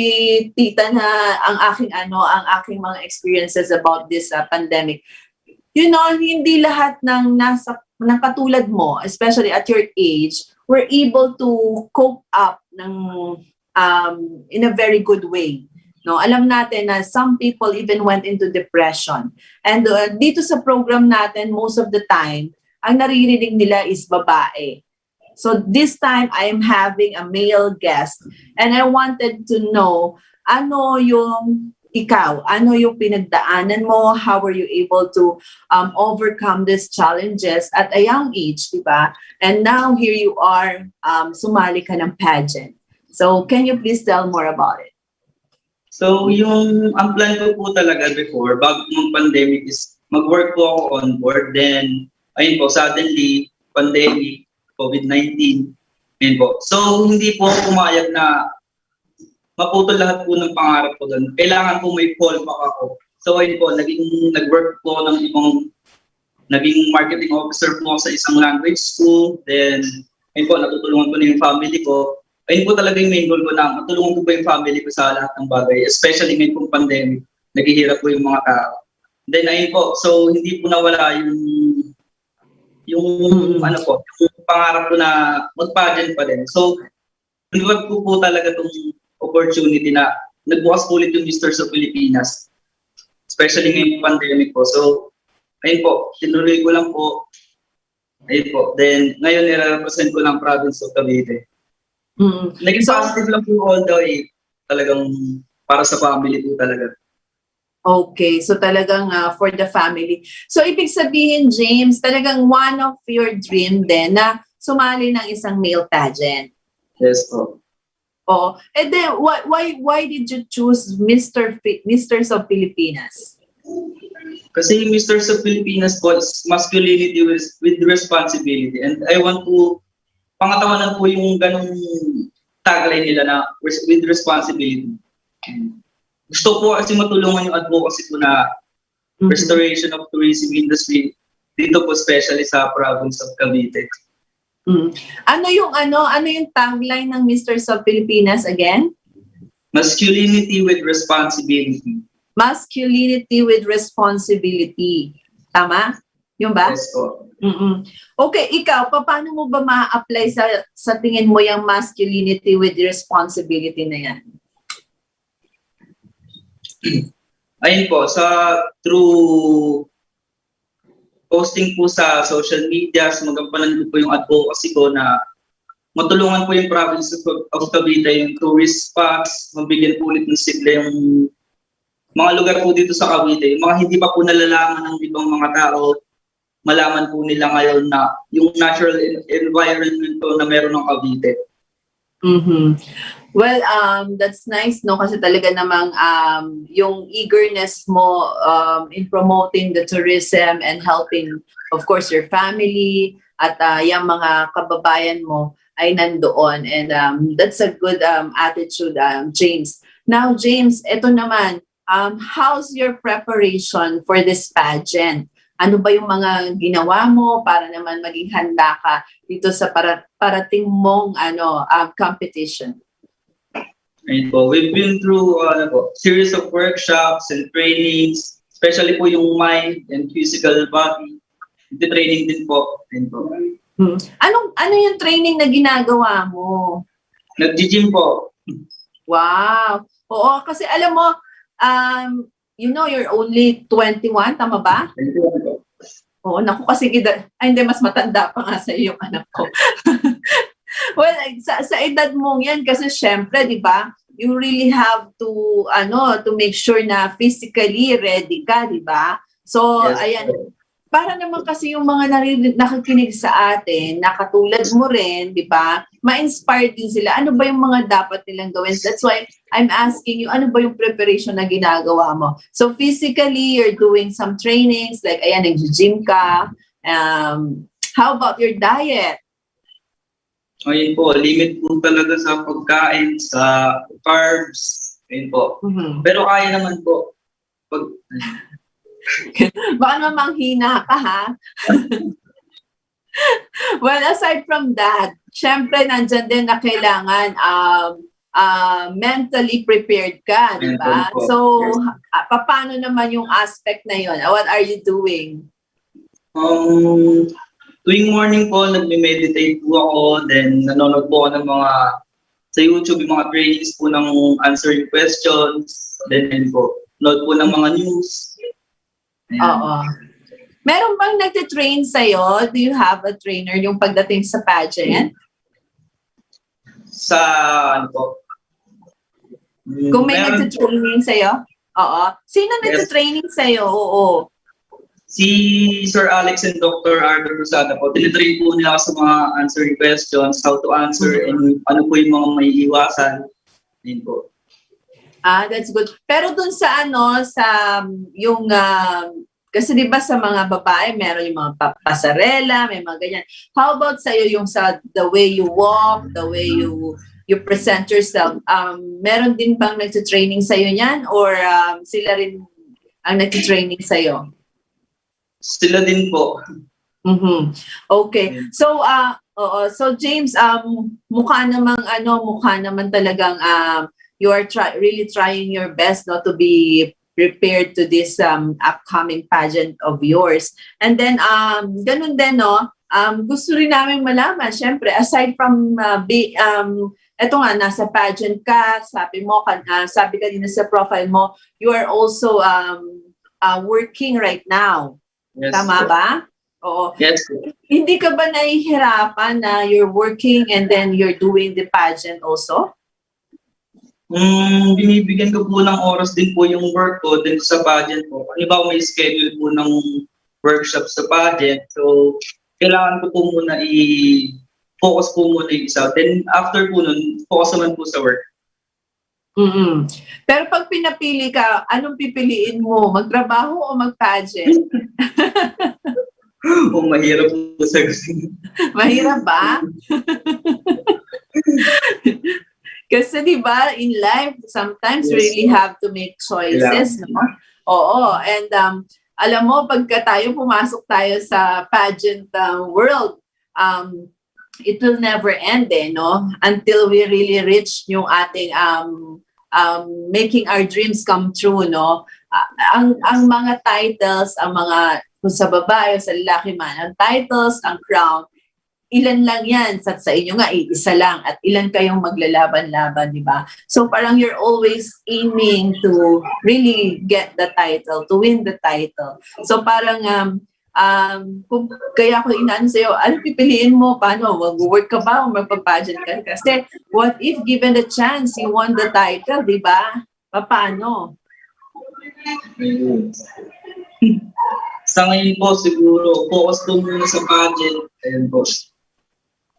Tita na ang aking mga experiences about this pandemic. You know, hindi lahat ng katulad mo, especially at your age, were able to cope up in a very good way. No, alam natin na some people even went into depression. And dito sa program natin, most of the time, ang naririnig nila is babae. So this time, I am having a male guest. And I wanted to know, ano yung pinagdaanan mo? How were you able to overcome these challenges at a young age, di ba? And now here you are, sumali ka ng pageant. So can you please tell more about it? So ang plan ko po talaga before, bago ng pandemic is mag-work po ako on board. Then, ayun po, suddenly, pandemic, COVID-19, ayun po. So, hindi po pumayag na maputol lahat po ng pangarap ko doon. Kailangan po may fallback ako. So, ayun po, nag-work po ng naging marketing officer po ako sa isang language school. Then, ayun po, natutulungan ko na yung family ko. Ayun po talaga yung main goal ko na matulungan ko po yung family ko sa lahat ng bagay. Especially ngayon pong pandemic, naghihirap po yung mga tao. Then, ayun po, so hindi po nawala yung pangarap ko na mag-pageant pa din. So, nagwag po talaga itong opportunity na nagbukas po ulit yung Mr. sa Pilipinas. Especially ngayong pandemic po. So, ayun po, tinuloy ko lang po. Ayun po. Then, ngayon nire-represent ko ng province of Cavite. Naging positive lang po all the way. Talagang para sa family po talaga. Okay, so talagang for the family. So ibig sabihin, James, talagang one of your dream din na sumali ng isang male pageant. Yes po. Oh, and then why did you choose Mr. of Pilipinas? Kasi Mr. of Pilipinas po is masculinity with responsibility, and I want to pangatawanan po yung ganong tagline nila na with responsibility. Gusto po kasi matulungan yung advocacy ko na restoration of tourism industry dito po especially sa province of Cavite. Ano yung tagline ng Mr. of Pilipinas again? Masculinity with responsibility. Masculinity with responsibility. Tama? Yung ba? Yes po. Okay, ikaw, paano mo ba ma-apply sa tingin mo yung masculinity with responsibility na yan? Ayun po, through posting po sa social media, magampanan ko po yung advocacy ko na matulungan po yung province of Cavite, yung tourist spots, mabigyan po ulit ng sigla yung mga lugar po dito sa Cavite. Yung mga hindi pa po nalalaman ng ibang mga tao, malaman po nila ngayon na yung natural environment po na meron ng Cavite. Mm-hmm. Well, that's nice, no? Kasi talaga namang yung eagerness mo in promoting the tourism and helping, of course, your family at yung mga kababayan mo ay nandoon. And that's a good attitude, James. Now, James, eto naman, how's your preparation for this pageant? Ano ba yung mga ginawa mo para naman maging handa ka dito sa parating mong competition? Ayun po, we've been through series of workshops and trainings, especially po yung mind and physical body. Training din po. Ayun po. Ano yung training na ginagawa mo? Nag-gym po. Wow. Oo, kasi alam mo, you know, you're only 21, tama ba? Oo, naku, kasi hindi, mas matanda pa nga sa iyo yung anak ko. Well, sa edad mong yan, kasi syempre, di ba, you really have to, to make sure na physically ready ka, di ba? So, Yes, ayan, para naman kasi yung mga nakikinig sa atin, nakatulad mo rin, di ba, ma-inspire din sila. Ano ba yung mga dapat nilang gawin? That's why I'm asking you, ano ba yung preparation na ginagawa mo? So physically, you're doing some trainings, like, ayan, nag-gym ka. How about your diet? Ayun po, limit po talaga sa pagkain, sa carbs. Ayun po. Mm-hmm. Pero kaya naman po. Baka naman hina ka, ha? Well, aside from that, syempre, nandyan din na kailangan mentally prepared ka, di ba? So, paano naman yung aspect na yun? What are you doing? Tuwing morning po, nagme-meditate po ako, then nanonood po ako ng mga, sa YouTube, yung mga trainings po ng answering questions, then po, nood po ng mga news. Oo. Meron bang nagtitrain sa'yo? Do you have a trainer yung pagdating sa pageant? Sa, ano po? Kung may nagtitraining sa'yo? Oo. Sino nagtitraining sa'yo? Oo. Si Sir Alex and Dr. Ardo Rosada po, tinitrain po nila ako sa mga answering questions, how to answer, and ano po yung mga may iwasan. Yun po. That's good. Pero dun sa yung, kasi di ba sa mga babae, meron yung mga pasarela, may mga ganyan. How about sa'yo yung sa the way you walk, the way you present yourself? Meron din bang nagtitraining sa'yo yan? Or sila rin ang nagtitraining sa'yo? Sila din po. Mm-hmm. Okay. So, so James, mukha naman talagang you are really trying your best to be prepared to this upcoming pageant of yours. And then, ganun din, gusto rin namin malaman, syempre, aside from, eto nga, nasa pageant ka, sabi kanina sa profile mo, you are also working right now. Yes, Tama ba? Oo. Yes. Hindi ka ba nahihirapan na you're working and then you're doing the pageant also? Binibigyan ko po ng oras din po yung work ko din sa pageant po. Halimbawa may schedule po ng workshop sa pageant. So, kailangan ko po muna i-focus po muna yung isa. Then, after po nun, focus naman po sa work. Mm-hmm. Pero pag pinapili ka, anong pipiliin mo? Magtrabaho o mag-pageant? Mahirap po sa gusto. Mahirap ba? Kasi di ba, in life, sometimes we really have to make choices, no? Oo, and alam mo, pagka pumasok tayo sa pageant world, it will never end, no? Until we really reach yung ating making our dreams come true, no? Ang mga titles, kung sa babae o sa lalaki man, ang titles, ang crown, ilan lang yan. Sa inyo nga, isa lang. At ilan kayong maglalaban-laban, di ba? So parang you're always aiming to really get the title, to win the title. So parang kung kaya ako inaano sa'yo, ano pipiliin mo? Paano? Mag-work ka ba o magpa-pageant ka? Kasi what if given the chance, you won the title, di ba? Paano? Sa ngayon po, siguro, focus po muna sa budget. Ayun po.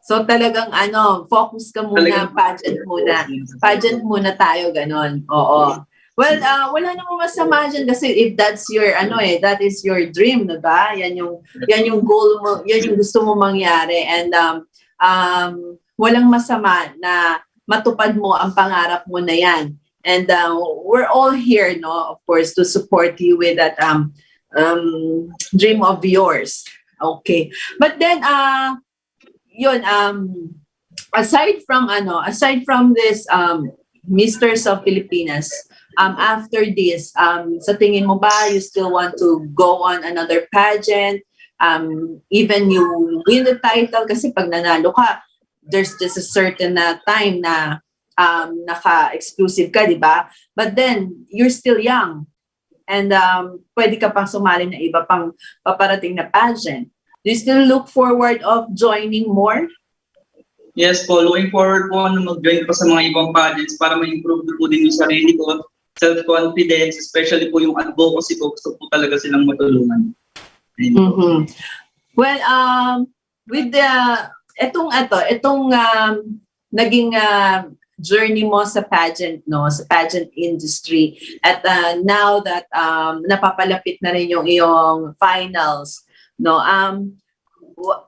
So talagang focus ka muna, Talagang- pageant muna. Pageant muna tayo, ganon. Oo. Well, wala namang masama dyan kasi if that's your, that is your dream, no ba? Yan yung goal mo, yan yung gusto mo mangyari. And walang masama na matupad mo ang pangarap mo na yan. And we're all here, no, of course, to support you with that dream of yours. Okay. But then, yun, aside from this Misters of Filipinas, after this, sa tingin mo ba you still want to go on another pageant? Even you win the title kasi pag nanalo ka, there's just a certain time na naka-exclusive ka, di ba? But then, you're still young. And pwede ka pang sumali na iba pang paparating na pageant. Do you still look forward of joining more? Yes po, looking forward po na mag-join pa sa mga ibang pageants para ma-improve po din yung sarili ko, self-confidence, especially po yung advocacy ko, gusto po talaga silang matulungan. Mm-hmm. Well, with itong naging journey mo sa pageant, no, sa pageant industry, at now that napapalapit na rin yung iyong finals, no,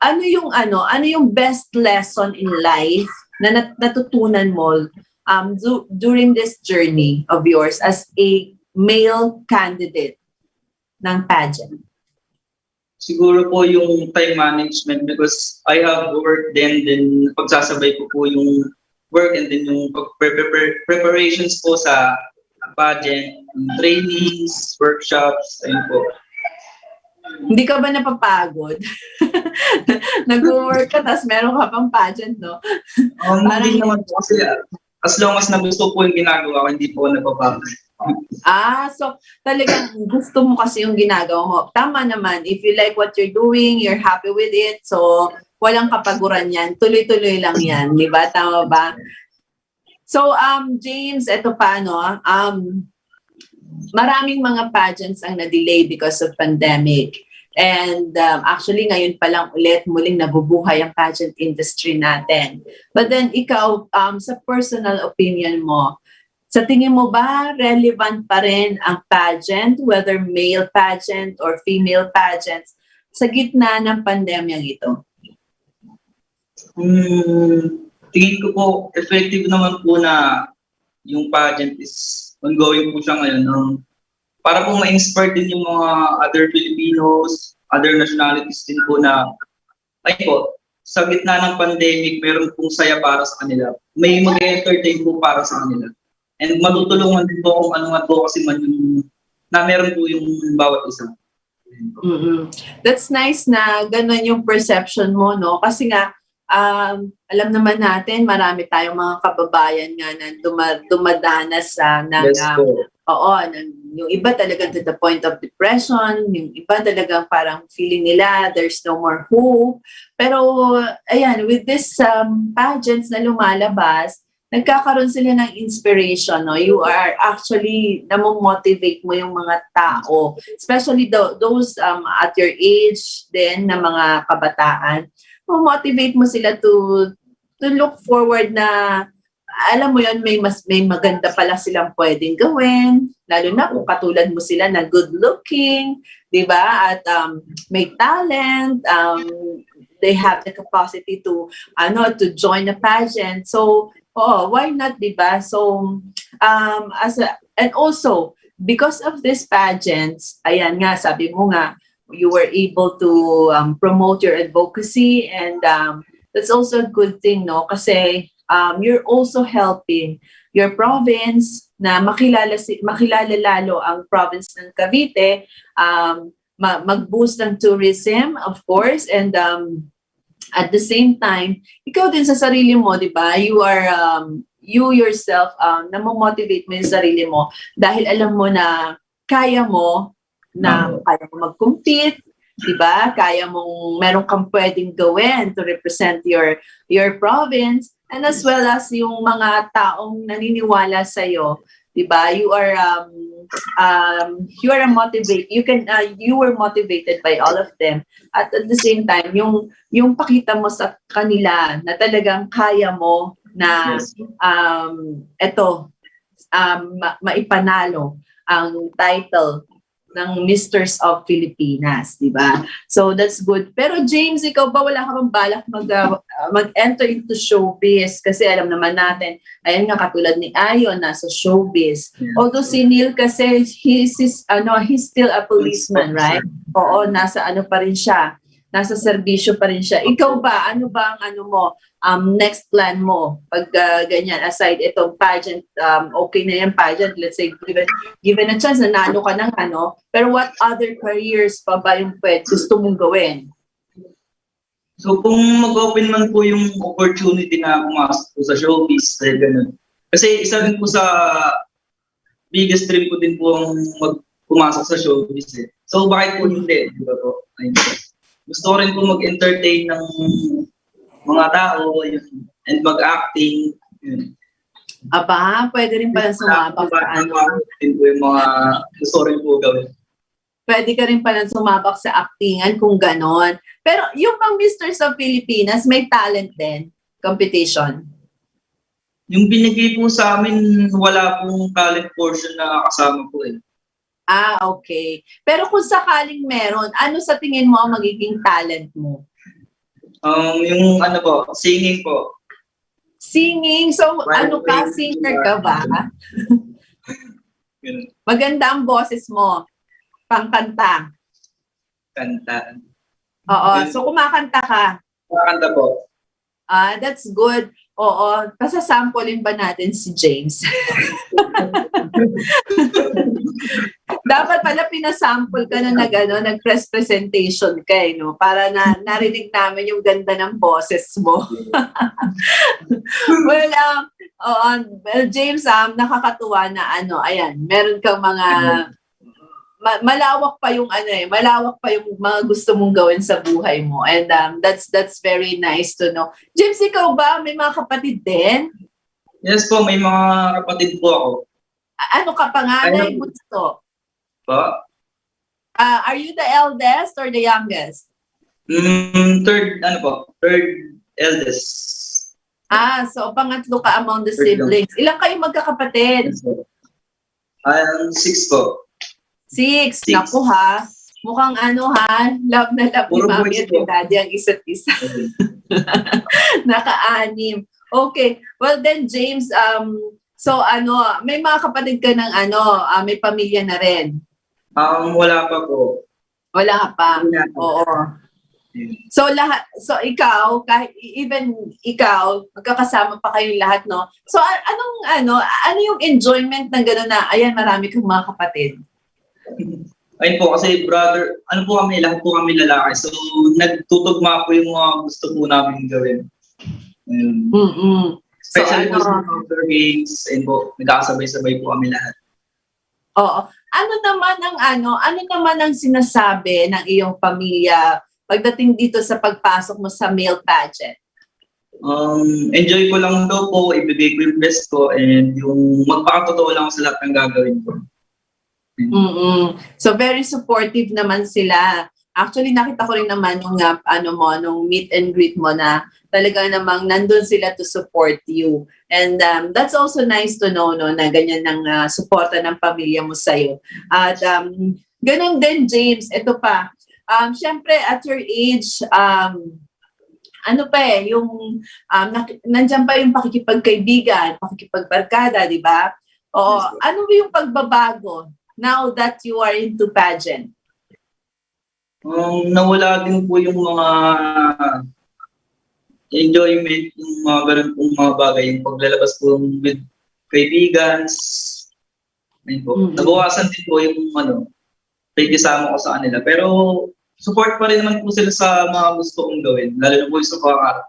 ano yung best lesson in life na natutunan mo during this journey of yours as a male candidate ng pageant? Siguro po yung time management because I have work then pagsasabay ko po yung work and then yung preparations po sa pageant, trainings, workshops, ayun po. Hindi ka ba napapagod? Nag-work ka, tapos meron ka pang pageant, no? Hindi naman po kasi as long as nagusto po yung ginagawa ko, hindi po napapagod. So talagang gusto mo kasi yung ginagawa mo. Tama naman, if you like what you're doing, you're happy with it, so walang kapaguran yan. Tuloy-tuloy lang yan, di ba? Tama ba? So, James, eto pa, no? Maraming mga pageants ang na-delay because of pandemic. And actually, ngayon pa lang ulit muling nabubuhay ang pageant industry natin. But then, ikaw, sa personal opinion mo, sa tingin mo ba relevant pa rin ang pageant, whether male pageant or female pageants, sa gitna ng pandemyang ito? Tingin ko po, effective naman po na yung pageant is ongoing po siya ngayon. Para po ma-inspire din yung mga other Filipinos, other nationalities din po na, ay po, sa gitna ng pandemic, meron pong saya para sa kanila. May mag-entertain po para sa kanila. And matutulungan din po kung anong advocacy man yung na meron po yung bawat isa. Mm-hmm. That's nice na gano'n yung perception mo, no? Kasi nga, alam naman natin, marami tayong mga kababayan nga na dumadanas ng, yung iba talaga to the point of depression, yung iba talagang parang feeling nila there's no more hope. Pero, ayan, with this pageants na lumalabas, nagkakaroon sila ng inspiration, no? You are actually namomotivate mo yung mga tao, especially those at your age din na mga kabataan. Motivate mo sila to look forward na alam mo yon, may maganda pala silang pwedeng gawin, lalo na kung katulad mo sila na good looking, 'di ba? At may talent, they have the capacity to join a pageant. So, why not, 'di ba? So, and also because of these pageants, ayan nga, sabi mo nga, you were able to promote your advocacy, and that's also a good thing, no? Kasi you're also helping your province na makilala lalo ang province ng Cavite, mag-boost ng tourism, of course, and at the same time, ikaw din sa sarili mo, di ba? You yourself, namomotivate mo yung sarili mo dahil alam mo na kaya mo mag-compete, diba? Kaya mong, meron kang pwedeng gawin to represent your province, and as well as yung mga taong naniniwala sa'yo, diba? You are a motivate. You were motivated by all of them. At the same time, yung pakita mo sa kanila na talagang kaya mo na Yes. maipanalo ang title ng Misters of Filipinas, di ba? So that's good. Pero James, ikaw ba wala ka bang balak mag-enter into showbiz? Kasi alam naman natin, ayan nga katulad ni Ayon, nasa showbiz. Yeah. Although si Neil kasi he's still a policeman, right? Oo, nasa ano pa rin siya. Nasa serbisyo pa rin siya. Ikaw ba, ano ba ang next plan mo pag ganyan, aside itong pageant, okay na yan pageant, let's say given a chance na naano ka ng pero what other careers pa ba yung gusto mong gawin? So kung mag-open man po yung opportunity na pumasok po sa showbiz, ganun. Kasi isa rin po sa biggest dream ko din po ang pumasok sa showbiz eh. So bakit po hindi? Di ba po? Ayun. Gusto ko rin po mag-entertain ng mga tao and mag-acting. Yun. Aba, pwede rin pala sumabak sa Yung mga gusto rin po gawin. Pwede ka rin pala sumabak sa actingan kung ganon. Pero yung pang Misters of Filipinas, may talent din, competition. Yung binigay po sa amin, wala pong talent portion na kasama po eh. Ah, okay. Pero kung sakaling meron, ano sa tingin mo ang magiging talent mo? Yung singing po. Singing? So, singer ka ba? Maganda ang boses mo. Pangkanta. Kanta. Oo. So, kumakanta ka. Kumakanta po. That's good. Oo. Pasasampolin ba natin si James? Dapat pala pinasample ka na nag-press presentation ka, no? Para narinig namin yung ganda ng boses mo. Well, James, nakakatuwa na ayan, meron kang mga malawak pa yung mga gusto mong gawin sa buhay mo, and that's very nice to know. James, ikaw ba may mga kapatid din? Yes po, may mga kapatid po ako. Ano ka panganay, gusto? Po? Are you the eldest or the youngest? Third eldest. So pangatlo ka among the siblings. Ilang kayo magkakapatid? Yes, po. 6 po. 6. Naku ha. Mukhang love na love ni mami at ni daddy ang isa't isa. Naka-anim. Okay. Well then, James, may mga kapatid ka ng may pamilya na rin? Wala pa po. Wala pa. Oo. So ikaw, even ikaw, magkakasama pa kayong lahat, no? So ano yung enjoyment ng gano'n na, ayan, marami kang mga kapatid? Ayun po, kasi brother, lahat po kami lalaki. So, nagtutugma po yung mga gusto po namin gawin. Especially po sa outdoor games, and po, nagkakasabay-sabay po kami lahat. Oo. Ano naman ang sinasabi ng iyong pamilya pagdating dito sa pagpasok mo sa male pageant? Enjoy ko lang daw po, ibigay ko yung best ko, and yung magpakatotoo lang sa lahat ng gagawin ko. So very supportive naman sila. Actually, nakita ko rin naman yung nung meet and greet mo na talaga namang nandun sila to support you. And that's also nice to know, no, na ganyan ng suporta ng pamilya mo sa'yo. At ganun din, James, ito pa. Syempre, at your age, nandiyan pa yung pakikipagkaibigan, pakikipagbarkada, di ba? Oo. Yes, ano ba yung pagbabago now that you are into pageant? Nawala din po yung mga enjoyment, yung mga ganun pong mga bagay, yung paglalabas po with kaibigan. Ayun po. Nabawasan din po yung pakikisama ko sa kanila. Pero support pa rin naman po sila sa mga gusto kong gawin, lalo na po yung sa pangarap.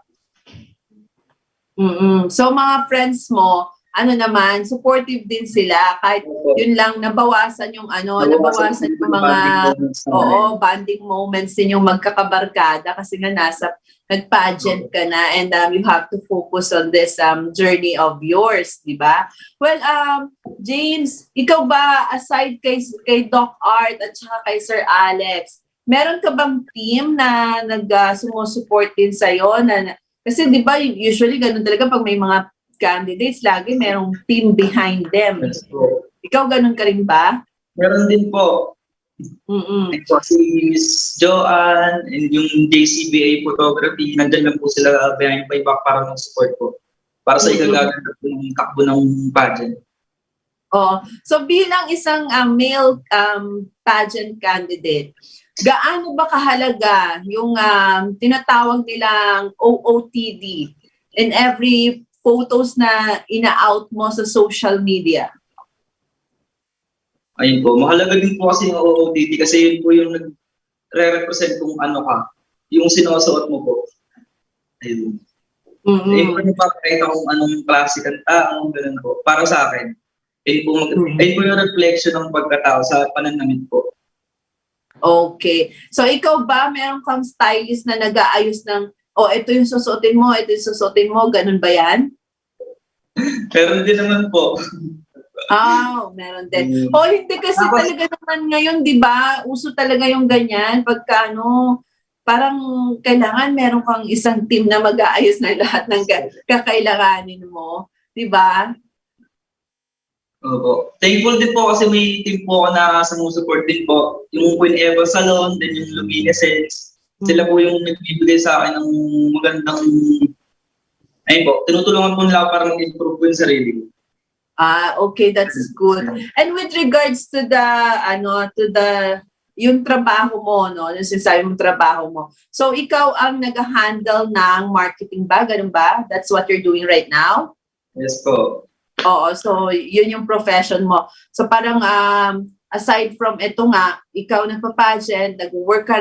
So mga friends mo, ano naman, supportive din sila. Kahit yun lang, nabawasan yung nabawasan yung mga, bonding moments din yung magkakabarkada kasi nga nag-pageant ka na and you have to focus on this journey of yours, di ba? Well, James, ikaw ba, aside kay Doc Art at saka kay Sir Alex, meron ka bang team na sumusupport din sa'yo? Kasi di ba, usually ganun talaga pag may mga candidates, lagi merong team behind them. Yes po. Ikaw ganun ka rin ba? Meron din po. Ito si Miss Joanne and yung JCBA Photography, nandyan lang po sila behind my back para mag-support po. Para sa ikagaganda po ng takbo ng pageant. Oh, so bilang isang male pageant candidate, gaano ba kahalaga yung tinatawag nilang OOTD in every photos na ina-out mo sa social media? Ayun po, mahalaga din po kasi yung OOTD kasi yun po yung nagre-represent kung ano ka, yung sinusuot mo po. Ayun. Ayun po yung papakita kung anong klase kang tao, ganun po. Para sa akin, ayun po yung reflection ng pagkatao sa pananamit po. Okay. So ikaw ba, meron kang stylist na nag-aayos ng, ito yung susuotin mo, ito yung susuotin mo, ganun ba yan? Meron din naman po. Meron din. Hindi kasi talaga naman ngayon, di ba? Uso talaga yung ganyan. Pagka parang kailangan meron kang isang team na mag-aayos na lahat ng kakailanganin mo. Di ba? Opo. Thankful din po kasi may team po ako na sumusupport din po. Yung Queen Eva Salon, then yung Luminescence. Sila po yung nagbibigay sa akin ng magandang, ayun po, tinutulungan po nila para mag-improve po yung sarili ko. Okay, that's good. And with regards to yung trabaho mo, yung sinasabi mong trabaho mo. So, ikaw ang nag-handle ng marketing ba? Ganun ba? That's what you're doing right now? Yes po. Oo, so yun yung profession mo. So parang aside from ito nga, ikaw nagpa-pageant, nag-work ka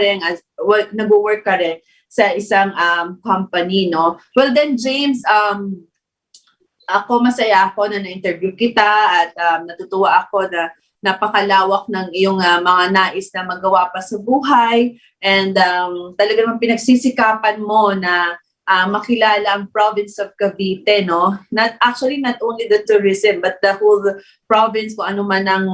rin sa isang company, no? Well then, James, masaya ako na na-interview kita at natutuwa ako na napakalawak ng iyong mga nais na magawa pa sa buhay and talaga naman pinagsisikapan mo na makilala ang province of Cavite, no? Not only the tourism, but the whole province, kung ano man ang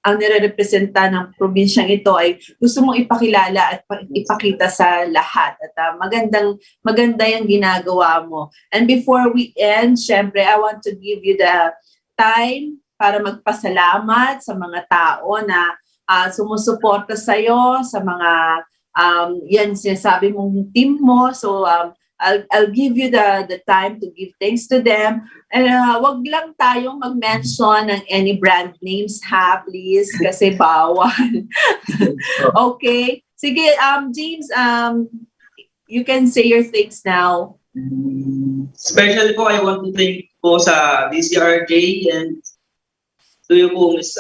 nire-representa ng probinsyang ito ay gusto mong ipakilala at ipakita sa lahat. At maganda yung ginagawa mo. And before we end, syempre, I want to give you the time para magpasalamat sa mga tao na sumusuporta sa'yo, sa mga yan sinasabi mong team mo. So, I'll give you the time to give thanks to them. And wag lang tayong mag-mention ng any brand names please, kasi bawal. Okay. Sige, James, you can say your things now. Especially po, I want to thank po sa DCRJ and to you po, Miss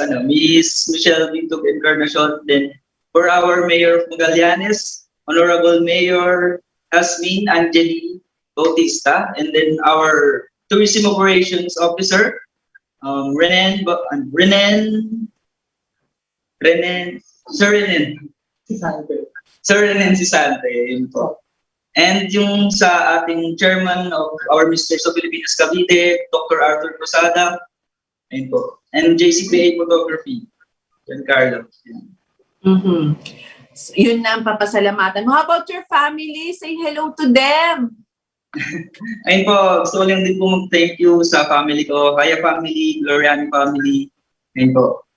Michelle Vintog Encarnacion, then for our Mayor of Magallanes, Honorable Mayor Asmin Angeli Bautista, and then our Tourism Operations Officer, Sir Renen Sisante, yun po. And yung sa ating Chairman of our Misters of Pilipinas Cavite, Dr. Arthur Cruzada, ayun po. And JCPA Photography, Giancarlo. So, yun na ang papasalamatan mo. How about your family? Say hello to them. Ayun po, gusto ko lang din po mag-thank you sa family ko, Kaya family, Gloriani family. Ayun po.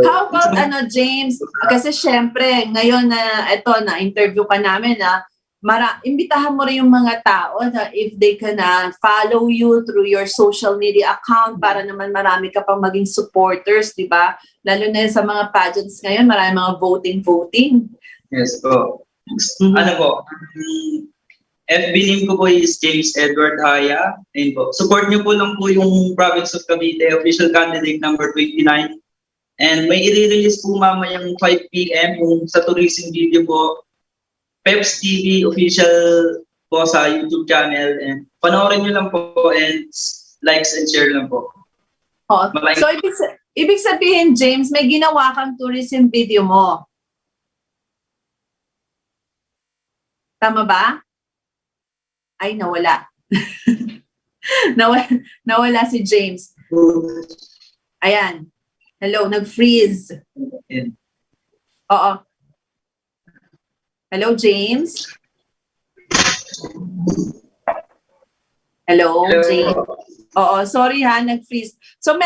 How about James? Kasi syempre, ngayon na interview ka namin imbitahan mo rin yung mga tao na if they can follow you through your social media account para naman marami ka pang maging supporters, di ba? Lalo na sa mga pageants ngayon, marami mga voting. Yes po. Ano po, FB name ko po is James Edward Haya. Ayun po. Support niyo po lang po yung Province of Cavite, official candidate number 29. And may i-release po mamayang 5 p.m. yung sa tourism video po. Peps TV official po sa YouTube channel. And panoorin niyo lang po and likes and share lang po. Oh. Malaki. So, ibig sabihin, James, may ginawa kang tourism video mo. Tama ba? Ay, nawala. nawala si James. Ayan. Hello, nag-freeze. Oo. Hello, James? Hello, James? Oo, sorry ha, nag-freeze. So,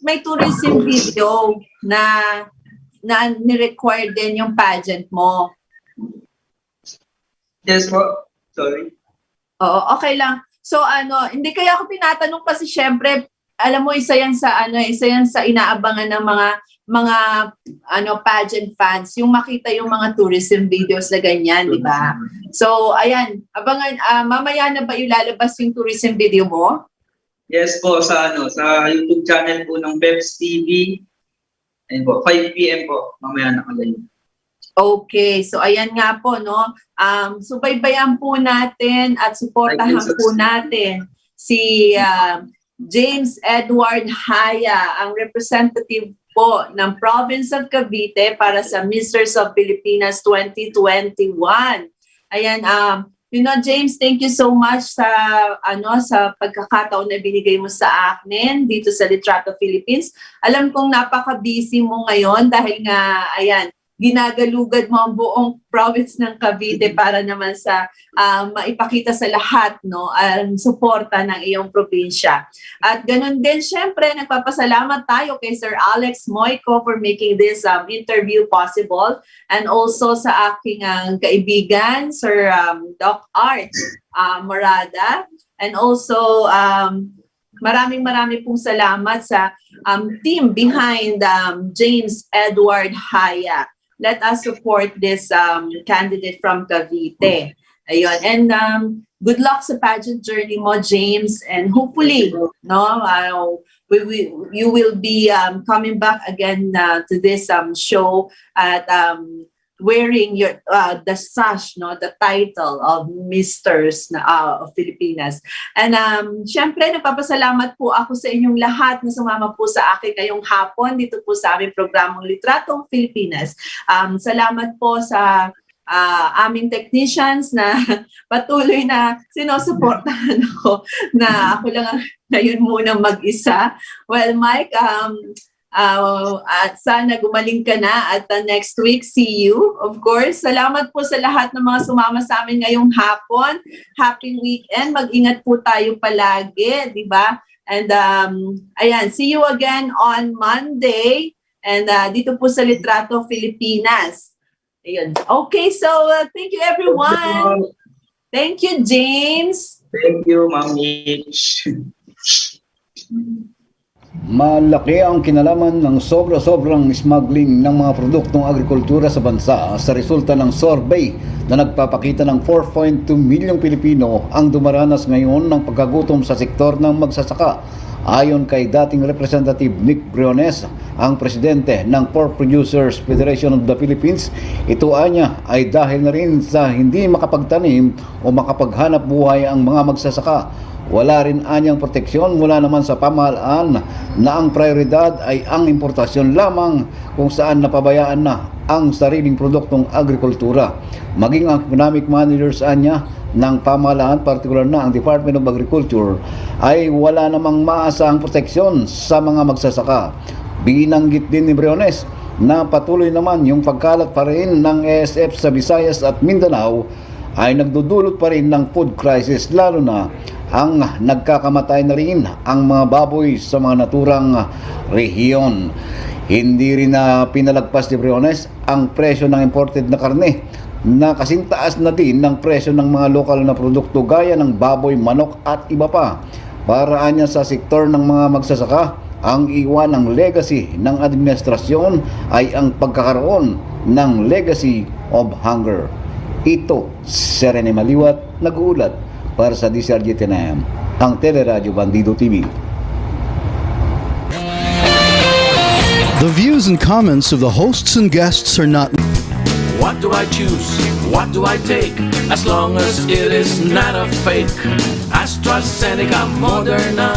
may tourism video na ni-require din yung pageant mo. Yes po. Sorry. Oo, okay lang. So hindi kaya ako tinatanong kasi syempre, alam mo isa yan sa inaabangan ng mga pageant fans, yung makita yung mga tourism videos na ganyan, di ba? So ayan, abangan mamaya na ba ilalabas yung tourism video mo? Yes po, sa YouTube channel po ng Peps TV. Ayun po, 5 PM po, mamaya na kagayon. Okay, so ayan nga po, no? Subaybayan po natin at suportahan po natin si James Edward Haya, ang representative po ng Province of Cavite para sa Misters of Pilipinas 2021. Ayan, James, thank you so much sa pagkakataon na binigay mo sa akin dito sa Litrato Philippines. Alam kong napaka-busy mo ngayon dahil nga, ayan, ginagalugad mo ang buong province ng Cavite para naman sa maipakita sa lahat ang suporta ng iyong probinsya. At ganun din, syempre, nagpapasalamat tayo kay Sir Alex Moico for making this interview possible, and also sa aking kaibigan, Sir Doc Art Morada, and also maraming pong salamat sa team behind James Edward Haya. Let us support this candidate from Cavite. Ayun. And good luck sa pageant journey mo, James. And hopefully, you will be coming back again to this show at wearing the sash, the title of Misters of Filipinas. And syempre, nagpapasalamat po ako sa inyong lahat na sumama po sa akin ngayong hapon dito po sa aming programang Litratong Pilipinas. Salamat po sa aming technicians na patuloy na sinusuportahan ako na ako lang ngayon muna mag-isa. Well, Mike, at sana gumaling ka na at next week, see you. Of course, salamat po sa lahat ng mga sumama sa amin ngayong hapon. Happy weekend. Mag-ingat po tayo palagi, di ba? And ayan, see you again on Monday. And dito po sa Litrato, Pilipinas. Ayun. Okay, so thank you everyone. Thank you, James. Thank you, Ma'am Mitch. Malaki ang kinalaman ng sobrang smuggling ng mga produktong agrikultura sa bansa sa resulta ng survey na nagpapakita ng 4.2 milyong Pilipino ang dumaranas ngayon ng pagkagutom sa sektor ng magsasaka. Ayon kay dating Representative Nick Briones, ang presidente ng Pork Producers Federation of the Philippines, ito anya ay dahil na rin sa hindi makapagtanim o makapaghanap buhay ang mga magsasaka. Wala rin anyang proteksyon mula naman sa pamahalaan na ang prioridad ay ang importasyon lamang kung saan napabayaan na ang sariling produktong agrikultura. Maging ang economic managers anya ng pamahalaan, partikular na ang Department of Agriculture, ay wala namang maasahang proteksyon sa mga magsasaka. Binanggit din ni Briones na patuloy naman yung pagkalat pa rin ng ASF sa Visayas at Mindanao ay nagdudulot pa rin ng food crisis, lalo na ang nagkakamatay na rin ang mga baboy sa mga naturang rehiyon. Hindi rin na pinalagpas ni Briones ang presyo ng imported na karne na kasing taas na din ng presyo ng mga lokal na produkto gaya ng baboy, manok at iba pa. Paraan niya sa sektor ng mga magsasaka, ang iwan ng legacy ng administrasyon ay ang pagkakaroon ng legacy of hunger. Ito, Serene Maliwat, nag-uulat para sa DCRG-TNM, ang Teleradyo Bandido TV. The views and comments of the hosts and guests are not... What do I choose? What do I take? As long as it is not a fake AstraZeneca, Moderna